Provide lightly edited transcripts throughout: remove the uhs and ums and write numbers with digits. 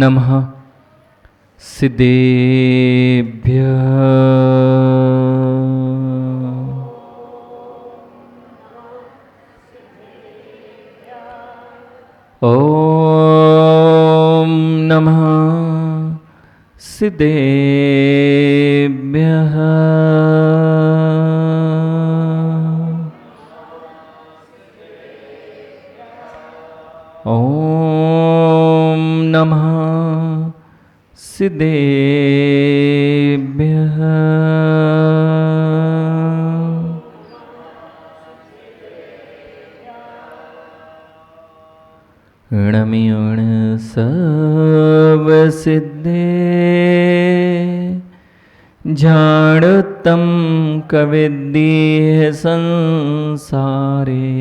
नमः सिद्धेभ्यः। ॐ नमः सिद्धेभ्यः। ॐ नमः सिद्धेभ्यः। णमिण सर्वसिद्धे जाणतं कविद्येह संसारे।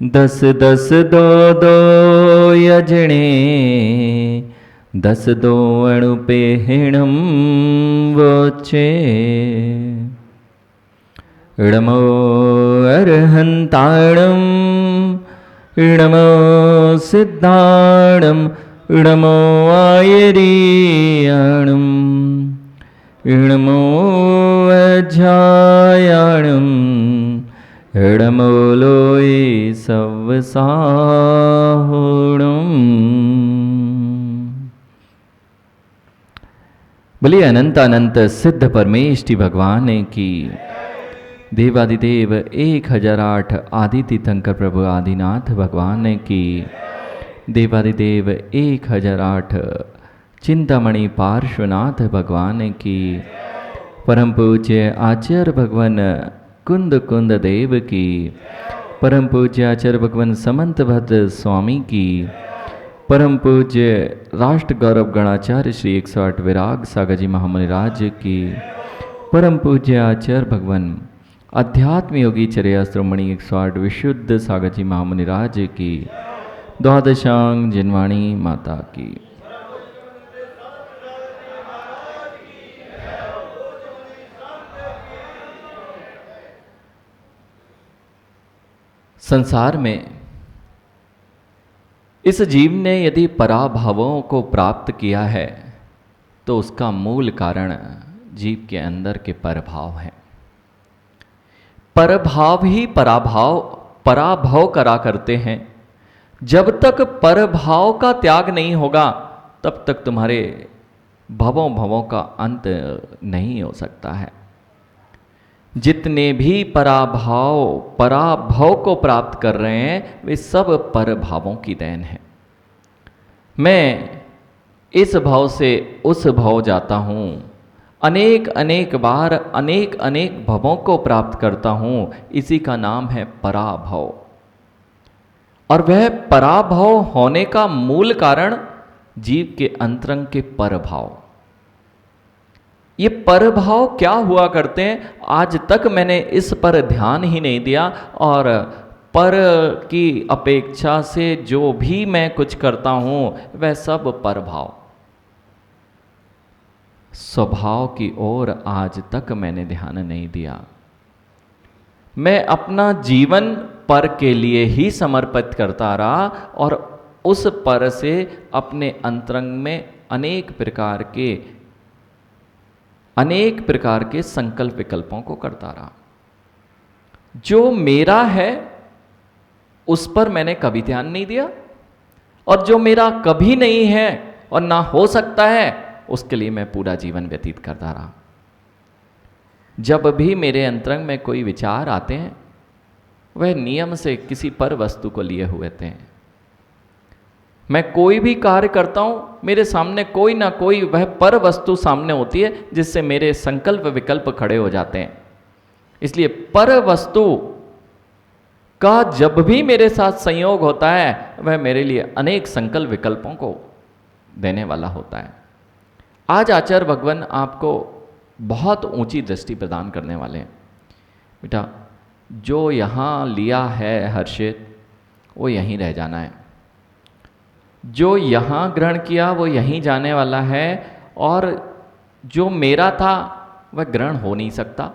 दस दस दो दो यजणे दस दो अणुपेहिणं वोचे। णमो अर्हन्ताणं णमो सिद्धाणं णमो आयरीयाणं णमो अध्यायाणं णमो लोये सवसाहुणम्। बोलिए अनंत अनंत सिद्ध परमेष्टि भगवान की। देवादिदेव 1008 आदि तीर्थंकर प्रभु आदिनाथ भगवान की। देवादिदेव 1008 चिंतामणि पार्श्वनाथ भगवान की। परम पूज्य आचार्य भगवान कुंद कुंद देव की। परम पूज्य आचार्य भगवान समंत भद्र स्वामी की। परम पूज्य राष्ट्र गौरव गणाचार्य श्री 108 विराग सागर जी महामुनि राज की। परम पूज्य आचार्य भगवान अध्यात्म योगी चर्याश्रमणि 108 विशुद्ध सागर जी महामुनि राज की। द्वादशांग जिनवाणी माता की। संसार में इस जीव ने यदि पराभावों को प्राप्त किया है तो उसका मूल कारण जीव के अंदर के परभाव है। परभाव ही पराभव करा करते हैं। जब तक परभाव का त्याग नहीं होगा तब तक तुम्हारे भवों का अंत नहीं हो सकता है। जितने भी पराभव को प्राप्त कर रहे हैं वे सब परभावों की देन है। मैं इस भाव से उस भाव जाता हूँ, अनेक अनेक बार अनेक अनेक भवों को प्राप्त करता हूँ, इसी का नाम है पराभव। और वह पराभव होने का मूल कारण जीव के अंतरंग के परभाव। ये परभाव क्या हुआ करते हैं, आज तक मैंने इस पर ध्यान ही नहीं दिया। और पर की अपेक्षा से जो भी मैं कुछ करता हूँ वह सब परभाव। स्वभाव की ओर आज तक मैंने ध्यान नहीं दिया। मैं अपना जीवन पर के लिए ही समर्पित करता रहा और उस पर से अपने अंतरंग में अनेक प्रकार के संकल्प विकल्पों को करता रहा। जो मेरा है उस पर मैंने कभी ध्यान नहीं दिया, और जो मेरा कभी नहीं है और ना हो सकता है उसके लिए मैं पूरा जीवन व्यतीत करता रहा। जब भी मेरे अंतरंग में कोई विचार आते हैं वह नियम से किसी पर वस्तु को लिए हुए थे। मैं कोई भी कार्य करता हूं मेरे सामने कोई ना कोई वह पर वस्तु सामने होती है जिससे मेरे संकल्प विकल्प खड़े हो जाते हैं। इसलिए पर वस्तु का जब भी मेरे साथ संयोग होता है वह मेरे लिए अनेक संकल्प विकल्पों को देने वाला होता है। आज आचार्य भगवान आपको बहुत ऊंची दृष्टि प्रदान करने वाले हैं। बेटा, जो यहाँ लिया है हर्षित वो यहीं रह जाना है। जो यहाँ ग्रहण किया वो यहीं जाने वाला है, और जो मेरा था वह ग्रहण हो नहीं सकता।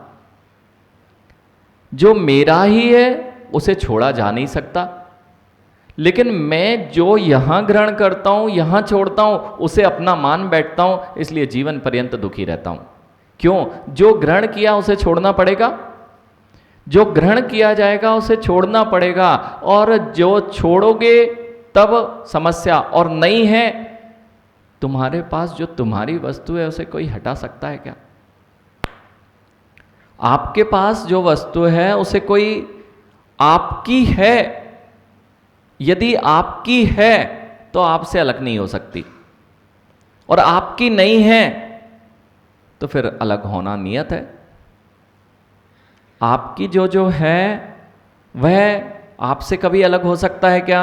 जो मेरा ही है उसे छोड़ा जा नहीं सकता। लेकिन मैं जो यहां ग्रहण करता हूं, यहां छोड़ता हूं, उसे अपना मान बैठता हूं, इसलिए जीवन पर्यंत दुखी रहता हूं। क्यों? जो ग्रहण किया उसे छोड़ना पड़ेगा, जो ग्रहण किया जाएगा उसे छोड़ना पड़ेगा, और जो छोड़ोगे तब समस्या। और नहीं है तुम्हारे पास, जो तुम्हारी वस्तु है उसे कोई हटा सकता है क्या? आपके पास जो वस्तु है उसे कोई, आपकी है, यदि आपकी है तो आपसे अलग नहीं हो सकती, और आपकी नहीं है तो फिर अलग होना नियत है। आपकी जो जो है वह आपसे कभी अलग हो सकता है क्या?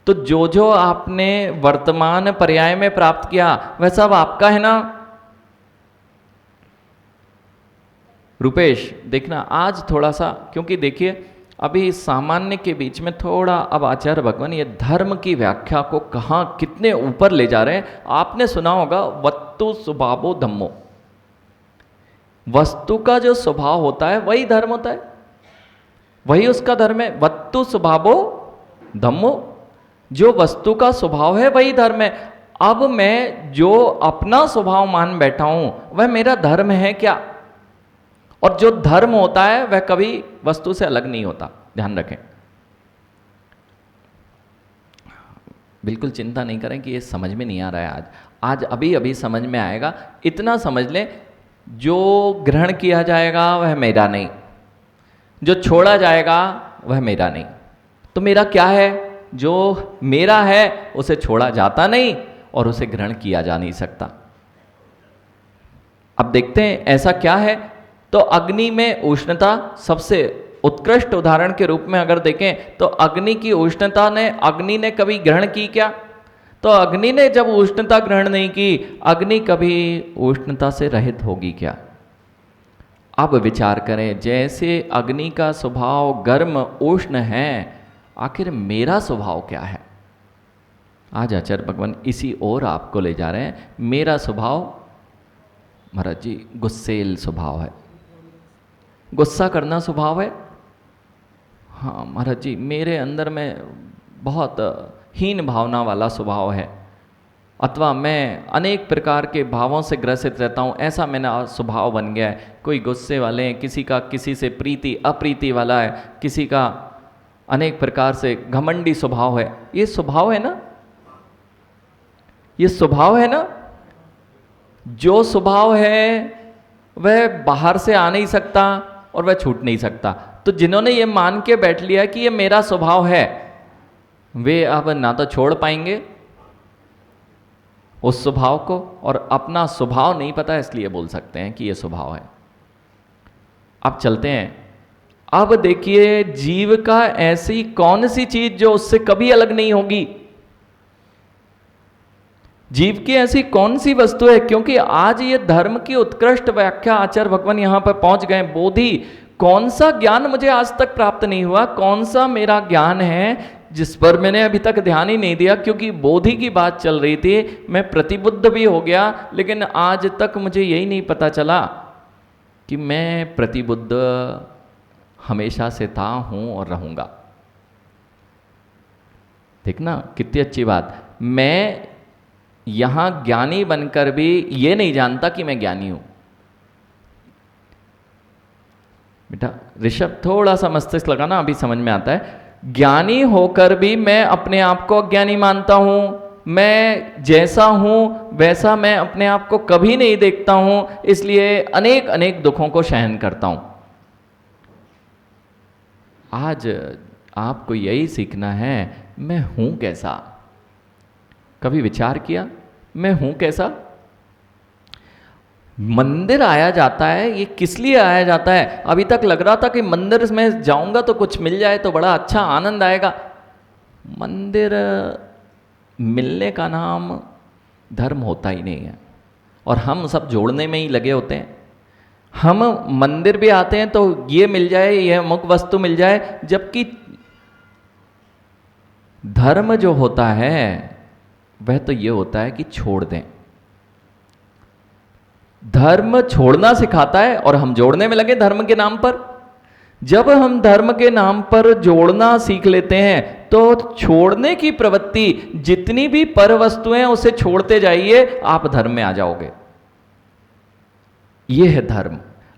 तो जो जो आपने वर्तमान पर्याय में प्राप्त किया वह सब आपका है ना? रुपेश देखना आज थोड़ा सा, क्योंकि देखिए अभी सामान्य के बीच में थोड़ा, अब आचार्य भगवान ये धर्म की व्याख्या को कहाँ कितने ऊपर ले जा रहे हैं। आपने सुना होगा वस्तु स्वभावो धम्मो, वस्तु का जो स्वभाव होता है वही धर्म होता है, वही उसका धर्म है। वस्तु स्वभावो धम्मो, जो वस्तु का स्वभाव है वही धर्म है। अब मैं जो अपना स्वभाव मान बैठा हूं वह मेरा धर्म है क्या? और जो धर्म होता है वह कभी वस्तु से अलग नहीं होता, ध्यान रखें। बिल्कुल चिंता नहीं करें कि ये समझ में नहीं आ रहा है, आज अभी अभी समझ में आएगा। इतना समझ लें, जो ग्रहण किया जाएगा वह मेरा नहीं, जो छोड़ा जाएगा वह मेरा नहीं। तो मेरा क्या है? जो मेरा है उसे छोड़ा जाता नहीं और उसे ग्रहण किया जा नहीं सकता। अब देखते हैं ऐसा क्या है। तो अग्नि में उष्णता सबसे उत्कृष्ट उदाहरण के रूप में अगर देखें तो अग्नि की उष्णता ने, अग्नि ने कभी ग्रहण की क्या? तो अग्नि ने जब उष्णता ग्रहण नहीं की, अग्नि कभी उष्णता से रहित होगी क्या? अब विचार करें, जैसे अग्नि का स्वभाव गर्म उष्ण है, आखिर मेरा स्वभाव क्या है? आज आचार्य भगवान इसी ओर आपको ले जा रहे हैं। मेरा स्वभाव महाराज जी गुस्सेल स्वभाव है, गुस्सा करना स्वभाव है। हाँ महाराज जी, मेरे अंदर में बहुत हीन भावना वाला स्वभाव है, अथवा मैं अनेक प्रकार के भावों से ग्रसित रहता हूँ, ऐसा मेरा स्वभाव बन गया है। कोई गुस्से वाले हैं, किसी का किसी से प्रीति अप्रीति वाला है, किसी का अनेक प्रकार से घमंडी स्वभाव है। ये स्वभाव है ना, ये स्वभाव है ना। जो स्वभाव है वह बाहर से आ नहीं सकता और वह छूट नहीं सकता। तो जिन्होंने ये मान के बैठ लिया कि ये मेरा स्वभाव है, वे अब ना तो छोड़ पाएंगे उस स्वभाव को, और अपना स्वभाव नहीं पता इसलिए बोल सकते हैं कि ये स्वभाव है। अब चलते हैं। अब देखिए, जीव का ऐसी कौन सी चीज जो उससे कभी अलग नहीं होगी? जीव की ऐसी कौन सी वस्तु है? क्योंकि आज ये धर्म की उत्कृष्ट व्याख्या आचार्य भगवान यहां पर पहुंच गए। बोधि, कौन सा ज्ञान मुझे आज तक प्राप्त नहीं हुआ? कौन सा मेरा ज्ञान है जिस पर मैंने अभी तक ध्यान ही नहीं दिया? क्योंकि बोधि की बात चल रही थी, मैं प्रतिबुद्ध भी हो गया, लेकिन आज तक मुझे यही नहीं पता चला कि मैं प्रतिबुद्ध हमेशा से था, हूं और रहूंगा। देखना कितनी अच्छी बात। मैं यहां ज्ञानी बनकर भी ये नहीं जानता कि मैं ज्ञानी हूं। बेटा ऋषभ, थोड़ा सा मस्तिष्क लगाना, अभी समझ में आता है। ज्ञानी होकर भी मैं अपने आप को अज्ञानी मानता हूं। मैं जैसा हूं वैसा मैं अपने आप को कभी नहीं देखता हूं, इसलिए अनेक अनेक दुखों को सहन करता हूं। आज आपको यही सीखना है, मैं हूं कैसा। कभी विचार किया मैं हूं कैसा? मंदिर आया जाता है, ये किस लिए आया जाता है? अभी तक लग रहा था कि मंदिर में जाऊंगा तो कुछ मिल जाए तो बड़ा अच्छा आनंद आएगा। मंदिर मिलने का नाम धर्म होता ही नहीं है, और हम सब जोड़ने में ही लगे होते हैं। हम मंदिर भी आते हैं तो ये मिल जाए, ये अमुक वस्तु मिल जाए, जबकि धर्म जो होता है वह तो ये होता है कि छोड़ दें। धर्म छोड़ना सिखाता है और हम जोड़ने में लगे धर्म के नाम पर। जब हम धर्म के नाम पर जोड़ना सीख लेते हैं तो छोड़ने की प्रवृत्ति, जितनी भी पर वस्तुएं उसे छोड़ते जाइए, आप धर्म में आ जाओगे। यह है धर्म।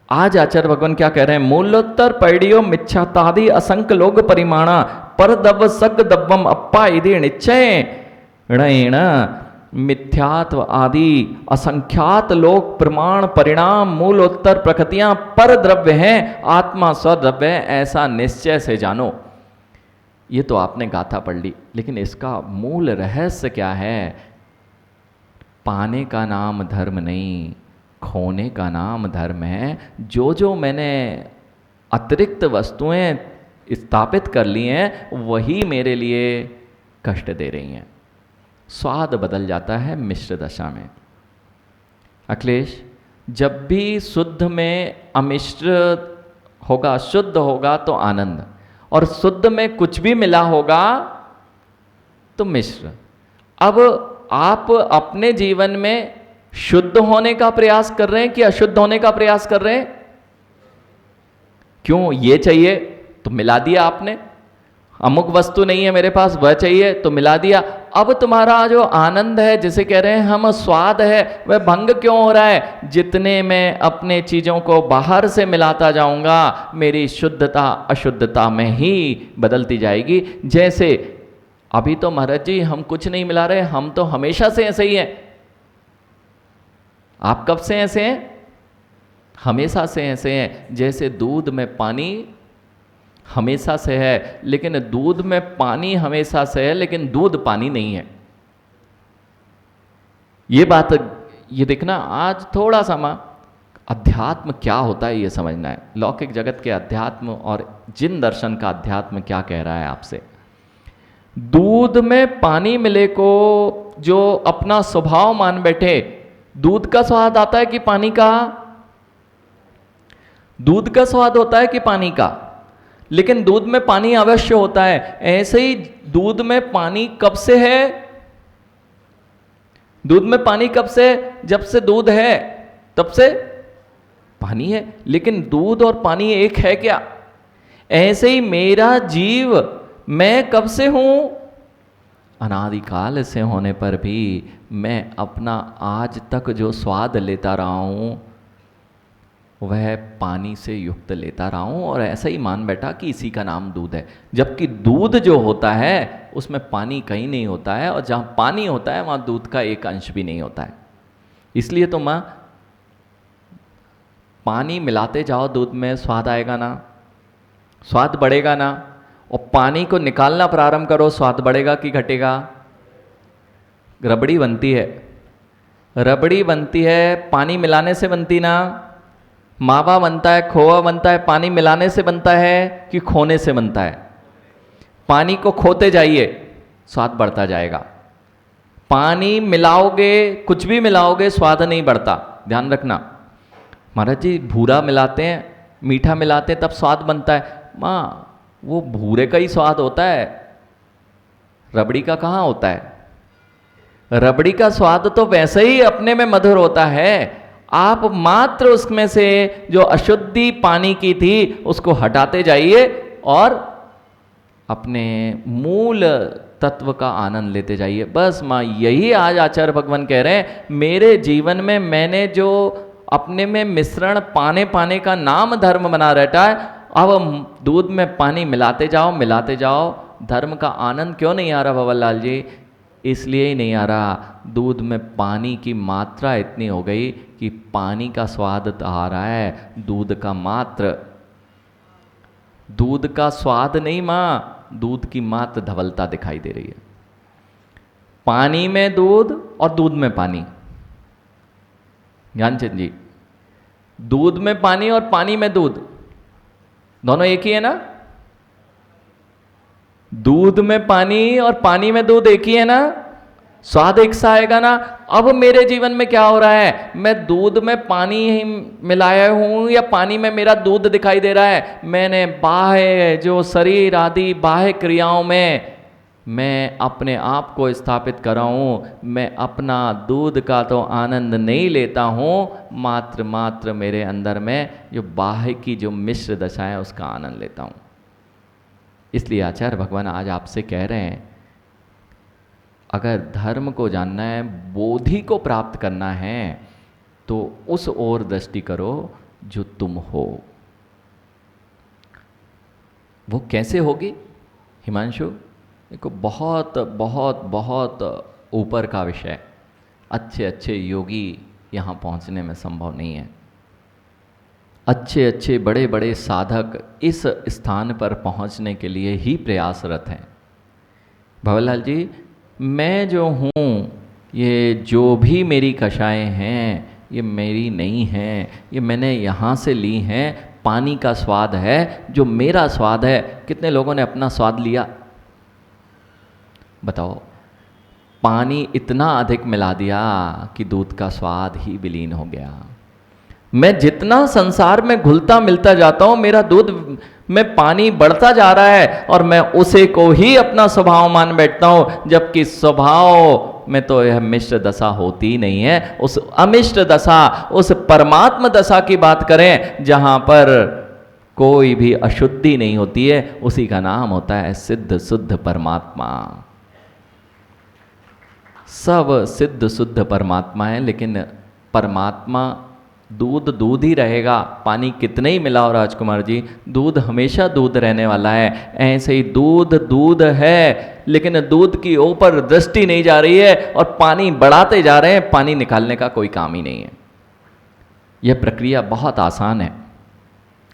आज आचार्य भगवान क्या कह रहे हैं? मूलोत्तर पैडियो मिच्छातादि असंख्य लोग परिमाणा पर दब सग दब्बम अप्पा इधि निश्चय ऋण मिथ्यात्व आदि असंख्यात लोक प्रमाण परिणाम मूलोत्तर प्रकृतियां पर द्रव्य हैं, आत्मा स्वद्रव्य है, ऐसा निश्चय से जानो। ये तो आपने गाथा पढ़ ली, लेकिन इसका मूल रहस्य क्या है? पाने का नाम धर्म नहीं, खोने का नाम धर्म है। जो जो मैंने अतिरिक्त वस्तुएं स्थापित कर ली हैं, वही मेरे लिए कष्ट दे रही हैं। स्वाद बदल जाता है मिश्र दशा में। अखिलेश, जब भी शुद्ध में अमिश्र होगा, शुद्ध होगा तो आनंद, और शुद्ध में कुछ भी मिला होगा तो मिश्र। अब आप अपने जीवन में शुद्ध होने का प्रयास कर रहे हैं कि अशुद्ध होने का प्रयास कर रहे हैं? क्यों? ये चाहिए तो मिला दिया आपने, अमुक वस्तु नहीं है मेरे पास, वह चाहिए तो मिला दिया। अब तुम्हारा जो आनंद है, जिसे कह रहे हैं हम स्वाद है, वह भंग क्यों हो रहा है? जितने मैं अपने चीजों को बाहर से मिलाता जाऊंगा, मेरी शुद्धता अशुद्धता में ही बदलती जाएगी। जैसे अभी तो महाराज जी हम कुछ नहीं मिला रहे, हम तो हमेशा से ऐसे ही हैं। आप कब से ऐसे हैं? हमेशा से ऐसे हैं। जैसे दूध में पानी हमेशा से है, लेकिन दूध में पानी हमेशा से है, लेकिन दूध पानी नहीं है। ये बात, ये देखना, आज थोड़ा सा अध्यात्म क्या होता है ये समझना है। लौकिक जगत के अध्यात्म और जिन दर्शन का अध्यात्म क्या कह रहा है आपसे। दूध में पानी मिले को जो अपना स्वभाव मान बैठे, दूध का स्वाद आता है कि पानी का? दूध का स्वाद होता है कि पानी का? लेकिन दूध में पानी अवश्य होता है। ऐसे ही दूध में पानी कब से है? दूध में पानी कब से? जब से दूध है तब से पानी है। लेकिन दूध और पानी एक है क्या? ऐसे ही मेरा जीव, मैं कब से हूं? अनादिकाल से होने पर भी मैं अपना आज तक जो स्वाद लेता रहा हूं, वह पानी से युक्त लेता रहा हूं, और ऐसा ही मान बैठा कि इसी का नाम दूध है। जबकि दूध जो होता है उसमें पानी कहीं नहीं होता है, और जहां पानी होता है वहां दूध का एक अंश भी नहीं होता है। इसलिए तो मां, पानी मिलाते जाओ दूध में, स्वाद आएगा ना, स्वाद बढ़ेगा ना। और पानी को निकालना प्रारंभ करो, स्वाद बढ़ेगा कि घटेगा? रबड़ी बनती है, रबड़ी बनती है पानी मिलाने से बनती ना? मावा बनता है, खोआ बनता है, पानी मिलाने से बनता है कि खोने से बनता है? पानी को खोते जाइए, स्वाद बढ़ता जाएगा। पानी मिलाओगे, कुछ भी मिलाओगे, स्वाद नहीं बढ़ता। ध्यान रखना। महाराज जी भूरा मिलाते हैं, मीठा मिलाते हैं, तब स्वाद बनता है। माँ, वो भूरे का ही स्वाद होता है, रबड़ी का कहाँ होता है? रबड़ी का स्वाद तो वैसे ही अपने में मधुर होता है। आप मात्र उसमें से जो अशुद्धि पानी की थी उसको हटाते जाइए और अपने मूल तत्व का आनंद लेते जाइए। बस माँ, यही आज आचार्य भगवान कह रहे हैं। मेरे जीवन में मैंने जो अपने में मिश्रण पाने का नाम धर्म बना रहता है, अब दूध में पानी मिलाते जाओ, मिलाते जाओ। धर्म का आनंद क्यों नहीं आ रहा भवरलाल जी? इसलिए ही नहीं आ रहा, दूध में पानी की मात्रा इतनी हो गई कि पानी का स्वाद तो आ रहा है, दूध का मात्र, दूध का स्वाद नहीं माँ, दूध की मात्र धवलता दिखाई दे रही है। पानी में दूध और दूध में पानी। ज्ञानचंद जी, दूध में पानी और पानी में दूध, दोनों एक ही है ना? दूध में पानी और पानी में दूध एक ही है ना? स्वाद एक सा आएगा ना? अब मेरे जीवन में क्या हो रहा है? मैं दूध में पानी ही मिलाया हूं या पानी में मेरा दूध दिखाई दे रहा है? मैंने बाह्य जो शरीर आदि बाह्य क्रियाओं में मैं अपने आप को स्थापित कर रहा हूँ, मैं अपना दूध का तो आनंद नहीं लेता हूँ, मात्र मात्र मेरे अंदर में जो बाह्य की जो मिश्र दशा है उसका आनंद लेता हूँ। इसलिए आचार्य भगवान आज आपसे कह रहे हैं, अगर धर्म को जानना है, बोधि को प्राप्त करना है, तो उस ओर दृष्टि करो जो तुम हो। वो कैसे होगी हिमांशु? देखो, बहुत बहुत बहुत ऊपर का विषय, अच्छे अच्छे योगी यहाँ पहुँचने में संभव नहीं है। अच्छे अच्छे बड़े बड़े साधक इस स्थान पर पहुँचने के लिए ही प्रयासरत हैं। भवरलाल जी, मैं जो हूँ, ये जो भी मेरी कषायें हैं, ये मेरी नहीं हैं, ये मैंने यहाँ से ली हैं। पानी का स्वाद है जो मेरा स्वाद है। कितने लोगों ने अपना स्वाद लिया? बताओ, पानी इतना अधिक मिला दिया कि दूध का स्वाद ही विलीन हो गया। मैं जितना संसार में घुलता मिलता जाता हूँ, मेरा दूध में पानी बढ़ता जा रहा है और मैं उसे को ही अपना स्वभाव मान बैठता हूँ, जबकि स्वभाव में तो यह मिश्र दशा होती ही नहीं है। उस अमिश्र दशा, उस परमात्म दशा की बात करें जहाँ पर कोई भी अशुद्धि नहीं होती है, उसी का नाम होता है सिद्ध शुद्ध परमात्मा। सब सिद्ध शुद्ध परमात्मा है, लेकिन परमात्मा दूध दूध ही रहेगा। पानी कितने ही मिलाओ राजकुमार जी, दूध हमेशा दूध रहने वाला है। ऐसे ही दूध दूध है, लेकिन दूध की ऊपर दृष्टि नहीं जा रही है और पानी बढ़ाते जा रहे हैं, पानी निकालने का कोई काम ही नहीं है। यह प्रक्रिया बहुत आसान है।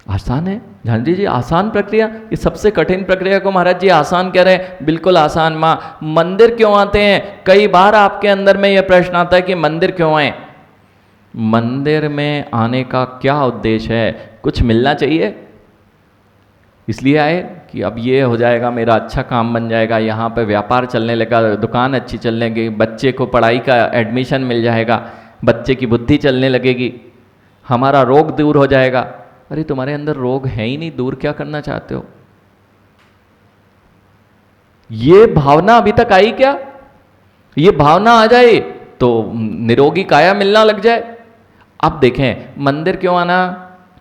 आसान है झांझी जी, आसान प्रक्रिया? ये सबसे कठिन प्रक्रिया को महाराज जी आसान कह रहे हैं। बिल्कुल आसान। माँ, मंदिर क्यों आते हैं? कई बार आपके अंदर में यह प्रश्न आता है कि मंदिर क्यों आए? मंदिर में आने का क्या उद्देश्य है? कुछ मिलना चाहिए इसलिए आए कि अब ये हो जाएगा, मेरा अच्छा काम बन जाएगा, यहाँ पे व्यापार चलने लगा, दुकान अच्छी चलने लगी, बच्चे को पढ़ाई का एडमिशन मिल जाएगा, बच्चे की बुद्धि चलने लगेगी, हमारा रोग दूर हो जाएगा। अरे तुम्हारे अंदर रोग है ही नहीं, दूर क्या करना चाहते हो? ये भावना अभी तक आई क्या? ये भावना आ जाए तो निरोगी काया मिलना लग जाए। अब देखें, मंदिर क्यों आना?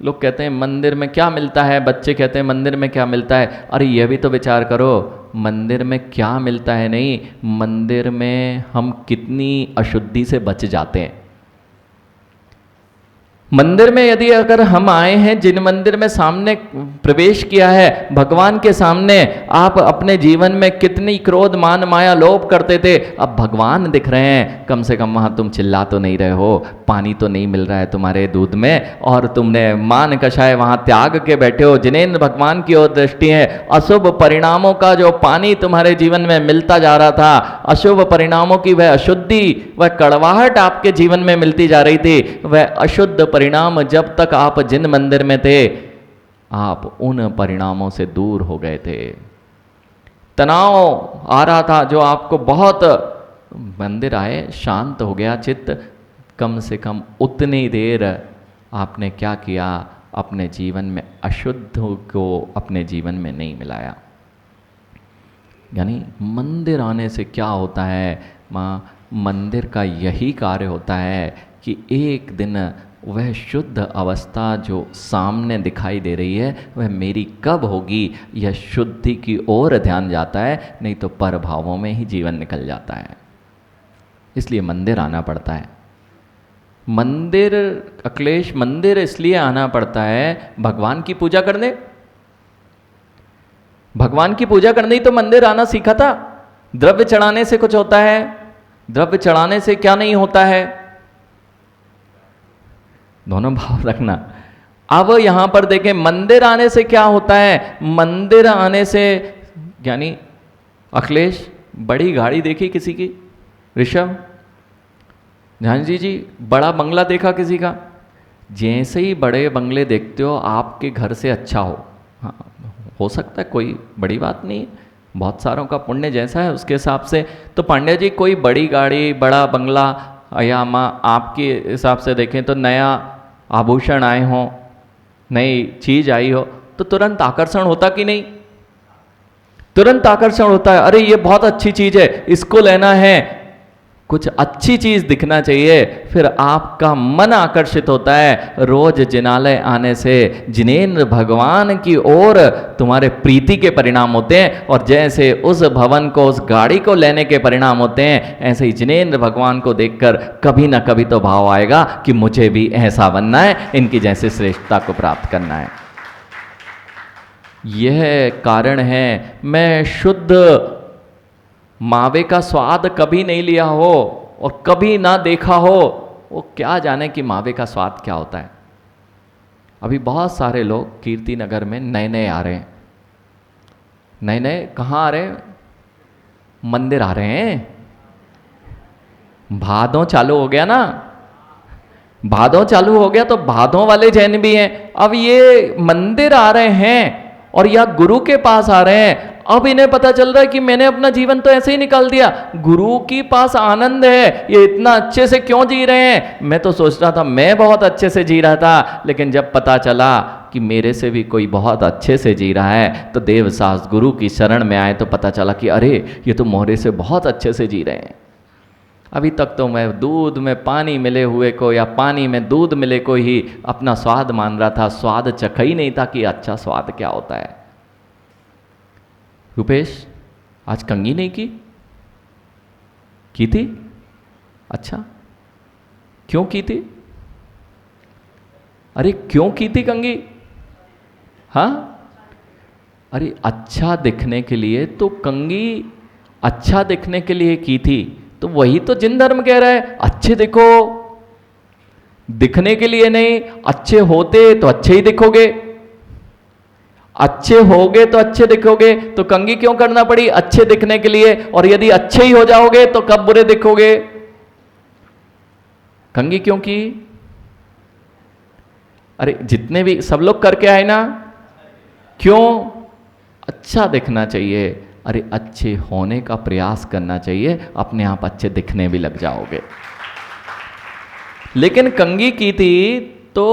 लोग कहते हैं मंदिर में क्या मिलता है, बच्चे कहते हैं मंदिर में क्या मिलता है। अरे ये भी तो विचार करो, मंदिर में क्या मिलता है नहीं, मंदिर में हम कितनी अशुद्धि से बच जाते हैं। मंदिर में यदि अगर हम आए हैं, जिन मंदिर में सामने प्रवेश किया है, भगवान के सामने, आप अपने जीवन में कितनी क्रोध मान माया लोभ करते थे, अब भगवान दिख रहे हैं, कम से कम वहाँ तुम चिल्ला तो नहीं रहे हो, पानी तो नहीं मिल रहा है तुम्हारे दूध में, और तुमने मान कषाय वहाँ त्याग के बैठे हो। जिनेंद्र भगवान की ओर दृष्टि है, अशुभ परिणामों का जो पानी तुम्हारे जीवन में मिलता जा रहा था, अशुभ परिणामों की वह अशुद्धि, वह कड़वाहट आपके जीवन में मिलती जा रही थी, वह अशुद्ध परिणाम जब तक आप जिन मंदिर में थे, आप उन परिणामों से दूर हो गए थे। तनाव आ रहा था जो आपको बहुत, मंदिर आए शांत हो गया चित्त, कम से कम उतनी देर आपने क्या किया, अपने जीवन में अशुद्ध को अपने जीवन में नहीं मिलाया। यानी मंदिर आने से क्या होता है माँ, मंदिर का यही कार्य होता है कि एक दिन वह शुद्ध अवस्था जो सामने दिखाई दे रही है, वह मेरी कब होगी, यह शुद्धि की ओर ध्यान जाता है, नहीं तो परभावों में ही जीवन निकल जाता है। इसलिए मंदिर आना पड़ता है। मंदिर अखिलेश, मंदिर इसलिए आना पड़ता है भगवान की पूजा करने। भगवान की पूजा करने ही तो मंदिर आना सीखा था। द्रव्य चढ़ाने से कुछ होता है? द्रव्य चढ़ाने से क्या नहीं होता है? दोनों भाव रखना। अब यहां पर देखें, मंदिर आने से क्या होता है? मंदिर आने से, यानी अखिलेश, बड़ी गाड़ी देखी किसी की? ऋषभ, झांझी जी, बड़ा बंगला देखा किसी का? जैसे ही बड़े बंगले देखते हो, आपके घर से अच्छा हो, हाँ हो सकता है, कोई बड़ी बात नहीं है, बहुत सारों का पुण्य जैसा है उसके हिसाब से। तो पांड्या जी, कोई बड़ी गाड़ी, बड़ा बंगला, या माँ आपके हिसाब से देखें तो नया आभूषण आए हों, नई चीज आई हो, तो तुरंत आकर्षण होता कि नहीं? तुरंत आकर्षण होता है, अरे ये बहुत अच्छी चीज है, इसको लेना है। कुछ अच्छी चीज दिखना चाहिए, फिर आपका मन आकर्षित होता है। रोज जिनालय आने से जिनेंद्र भगवान की ओर तुम्हारे प्रीति के परिणाम होते हैं, और जैसे उस भवन को, उस गाड़ी को लेने के परिणाम होते हैं, ऐसे ही जिनेंद्र भगवान को देखकर कभी ना कभी तो भाव आएगा कि मुझे भी ऐसा बनना है, इनकी जैसे श्रेष्ठता को प्राप्त करना है। यह कारण है मैं शुद्ध मावे का स्वाद कभी नहीं लिया हो और कभी ना देखा हो, वो क्या जाने कि मावे का स्वाद क्या होता है। अभी बहुत सारे लोग कीर्ति नगर में नए नए आ रहे हैं। नए नए कहाँ आ रहे हैं? मंदिर आ रहे हैं। भादों चालू हो गया ना, भादों चालू हो गया तो भादों वाले जैन भी हैं। अब ये मंदिर आ रहे हैं और या गुरु के पास आ रहे हैं। अब इन्हें पता चल रहा है कि मैंने अपना जीवन तो ऐसे ही निकाल दिया, गुरु के पास आनंद है, ये इतना अच्छे से क्यों जी रहे हैं। मैं तो सोच रहा था मैं बहुत अच्छे से जी रहा था, लेकिन जब पता चला कि मेरे से भी कोई बहुत अच्छे से जी रहा है, तो देवसास गुरु की शरण में आए तो पता चला कि अरे ये तो मोहरे से बहुत अच्छे से जी रहे हैं। अभी तक तो मैं दूध में पानी मिले हुए को या पानी में दूध मिले को ही अपना स्वाद मान रहा था, स्वाद चखा ही नहीं था कि अच्छा स्वाद क्या होता है। रुपेश आज कंघी नहीं की थी? अच्छा क्यों की थी? अरे क्यों की थी कंघी? हाँ, अरे अच्छा दिखने के लिए तो कंघी अच्छा दिखने के लिए की थी। तो वही तो जिन धर्म कह रहा है, अच्छे दिखो, दिखने के लिए नहीं, अच्छे होते तो अच्छे ही दिखोगे, अच्छे होगे तो अच्छे दिखोगे। तो कंघी क्यों करना पड़ी? अच्छे दिखने के लिए। और यदि अच्छे ही हो जाओगे तो कब बुरे दिखोगे? कंघी क्यों की? अरे जितने भी सब लोग करके आए ना, क्यों? अच्छा दिखना चाहिए। अरे अच्छे होने का प्रयास करना चाहिए, अपने आप अच्छे दिखने भी लग जाओगे। लेकिन कंघी की थी तो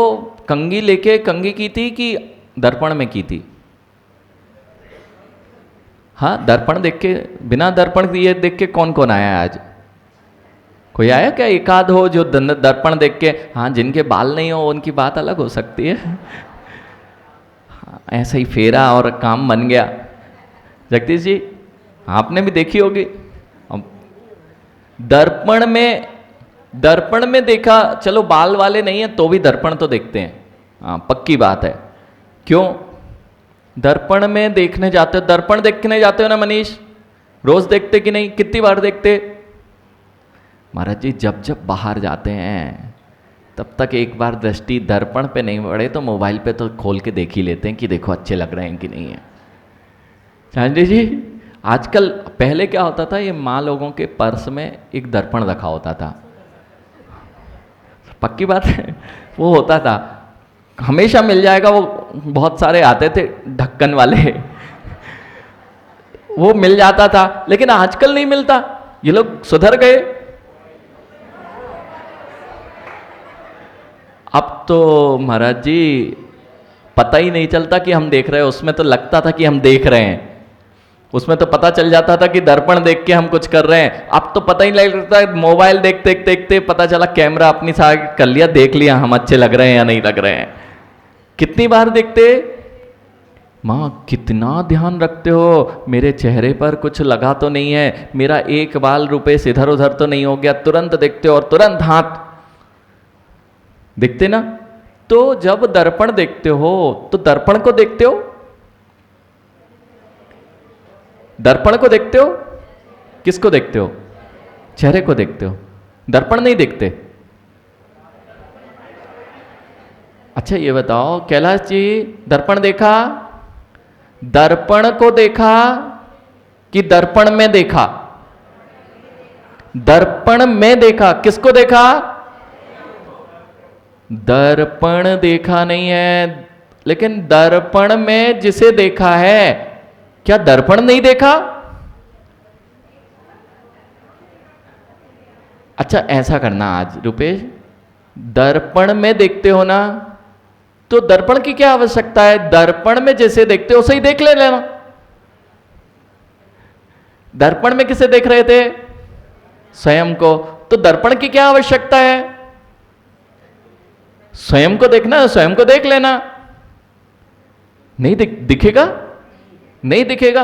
कंघी लेके कंघी की थी कि दर्पण में की थी? हाँ, दर्पण देख के, बिना दर्पण दिए देख के कौन कौन आया आज? कोई आया क्या? एकाध हो जो दर्पण देख के, हाँ जिनके बाल नहीं हो उनकी बात अलग हो सकती है। हाँ, ऐसा ही फेरा और काम बन गया। जगदीश जी आपने भी देखी होगी, दर्पण में देखा, चलो बाल वाले नहीं है तो भी दर्पण तो देखते हैं, हाँ पक्की बात है। क्यों? दर्पण में देखने जाते हो, दर्पण देखने जाते हो ना मनीष? रोज देखते कि नहीं? कितनी बार देखते? महाराज जी जब जब बाहर जाते हैं तब तक एक बार दृष्टि दर्पण पे नहीं पड़े तो मोबाइल पे तो खोल के देख ही लेते हैं कि देखो अच्छे लग रहे हैं कि नहीं है। चांदी जी आजकल, पहले क्या होता था, ये माँ लोगों के पर्स में एक दर्पण रखा होता था, पक्की बात है, वो होता था, हमेशा मिल जाएगा। वो बहुत सारे आते थे ढक्कन वाले, वो मिल जाता था। लेकिन आजकल नहीं मिलता, ये लोग सुधर गए। अब तो महाराज जी पता ही नहीं चलता कि हम देख रहे हैं, उसमें तो लगता था कि हम देख रहे हैं, उसमें तो पता चल जाता था कि दर्पण देख के हम कुछ कर रहे हैं। अब तो पता ही नहीं लगता, मोबाइल देखते देखते पता चला कैमरा अपनी साइड कर लिया, देख लिया हम अच्छे लग रहे हैं या नहीं लग रहे हैं। कितनी बार देखते? माँ कितना ध्यान रखते हो, मेरे चेहरे पर कुछ लगा तो नहीं है, मेरा एक बाल रुपए इधर उधर तो नहीं हो गया, तुरंत देखते हो और तुरंत हाथ देखते ना। तो जब दर्पण देखते हो तो दर्पण को देखते हो, दर्पण को देखते हो, किसको देखते हो? चेहरे को देखते हो, दर्पण नहीं देखते। अच्छा ये बताओ कैलाश जी, दर्पण देखा? दर्पण को देखा कि दर्पण में देखा? दर्पण में देखा। किसको देखा? दर्पण देखा नहीं है, लेकिन दर्पण में जिसे देखा है, क्या दर्पण नहीं देखा? अच्छा ऐसा करना आज रुपेश, दर्पण में देखते हो ना, तो दर्पण की क्या आवश्यकता है? दर्पण में जैसे देखते हो सही देख लेना। दर्पण में किसे देख रहे थे? स्वयं को। तो दर्पण की क्या आवश्यकता है? स्वयं को देखना है, स्वयं को देख लेना। नहीं दिखेगा? नहीं दिखेगा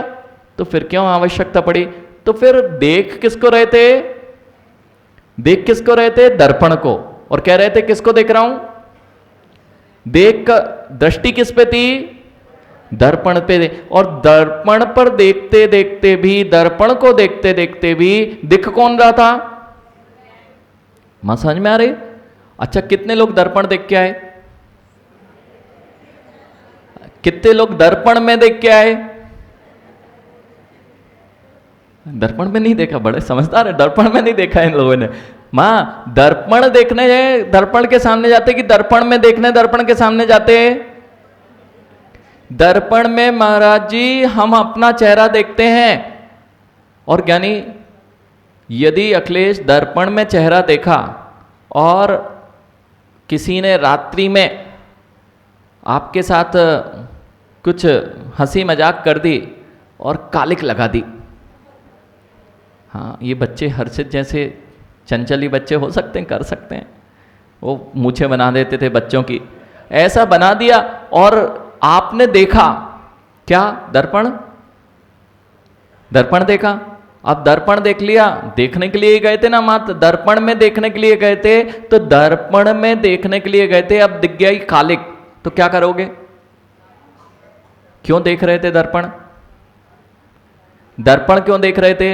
तो फिर क्यों आवश्यकता पड़ी? तो फिर देख किसको रहे थे? देख किसको रहे थे? दर्पण को। और कह रहे थे किसको देख रहा हूं? देख का दृष्टि किस पे थी? दर्पण पे। और दर्पण पर देखते देखते भी, दर्पण को देखते देखते भी दिख कौन रहा था? मां समझ में आ रही? अच्छा, कितने लोग दर्पण देख के आए? कितने लोग दर्पण में देख के आए? दर्पण में नहीं देखा, बड़े समझदार है, दर्पण में नहीं देखा इन लोगों ने। मां दर्पण देखने दर्पण के सामने जाते कि दर्पण में देखने दर्पण के सामने जाते? दर्पण में महाराज जी हम अपना चेहरा देखते हैं। और ज्ञानी यदि अखिलेश दर्पण में चेहरा देखा और किसी ने रात्रि में आपके साथ कुछ हंसी मजाक कर दी और कालिक लगा दी, हाँ ये बच्चे हर्षित जैसे चंचली बच्चे हो सकते हैं, कर सकते हैं, वो मूछें बना देते थे बच्चों की, ऐसा बना दिया और आपने देखा क्या? दर्पण। दर्पण देखा। अब दर्पण देख लिया, देखने के लिए गए थे ना मात्र, दर्पण में देखने के लिए गए थे, तो दर्पण में देखने के लिए गए थे, अब दिख गया ही कालिक, तो क्या करोगे? क्यों देख रहे थे दर्पण? दर्पण क्यों देख रहे थे?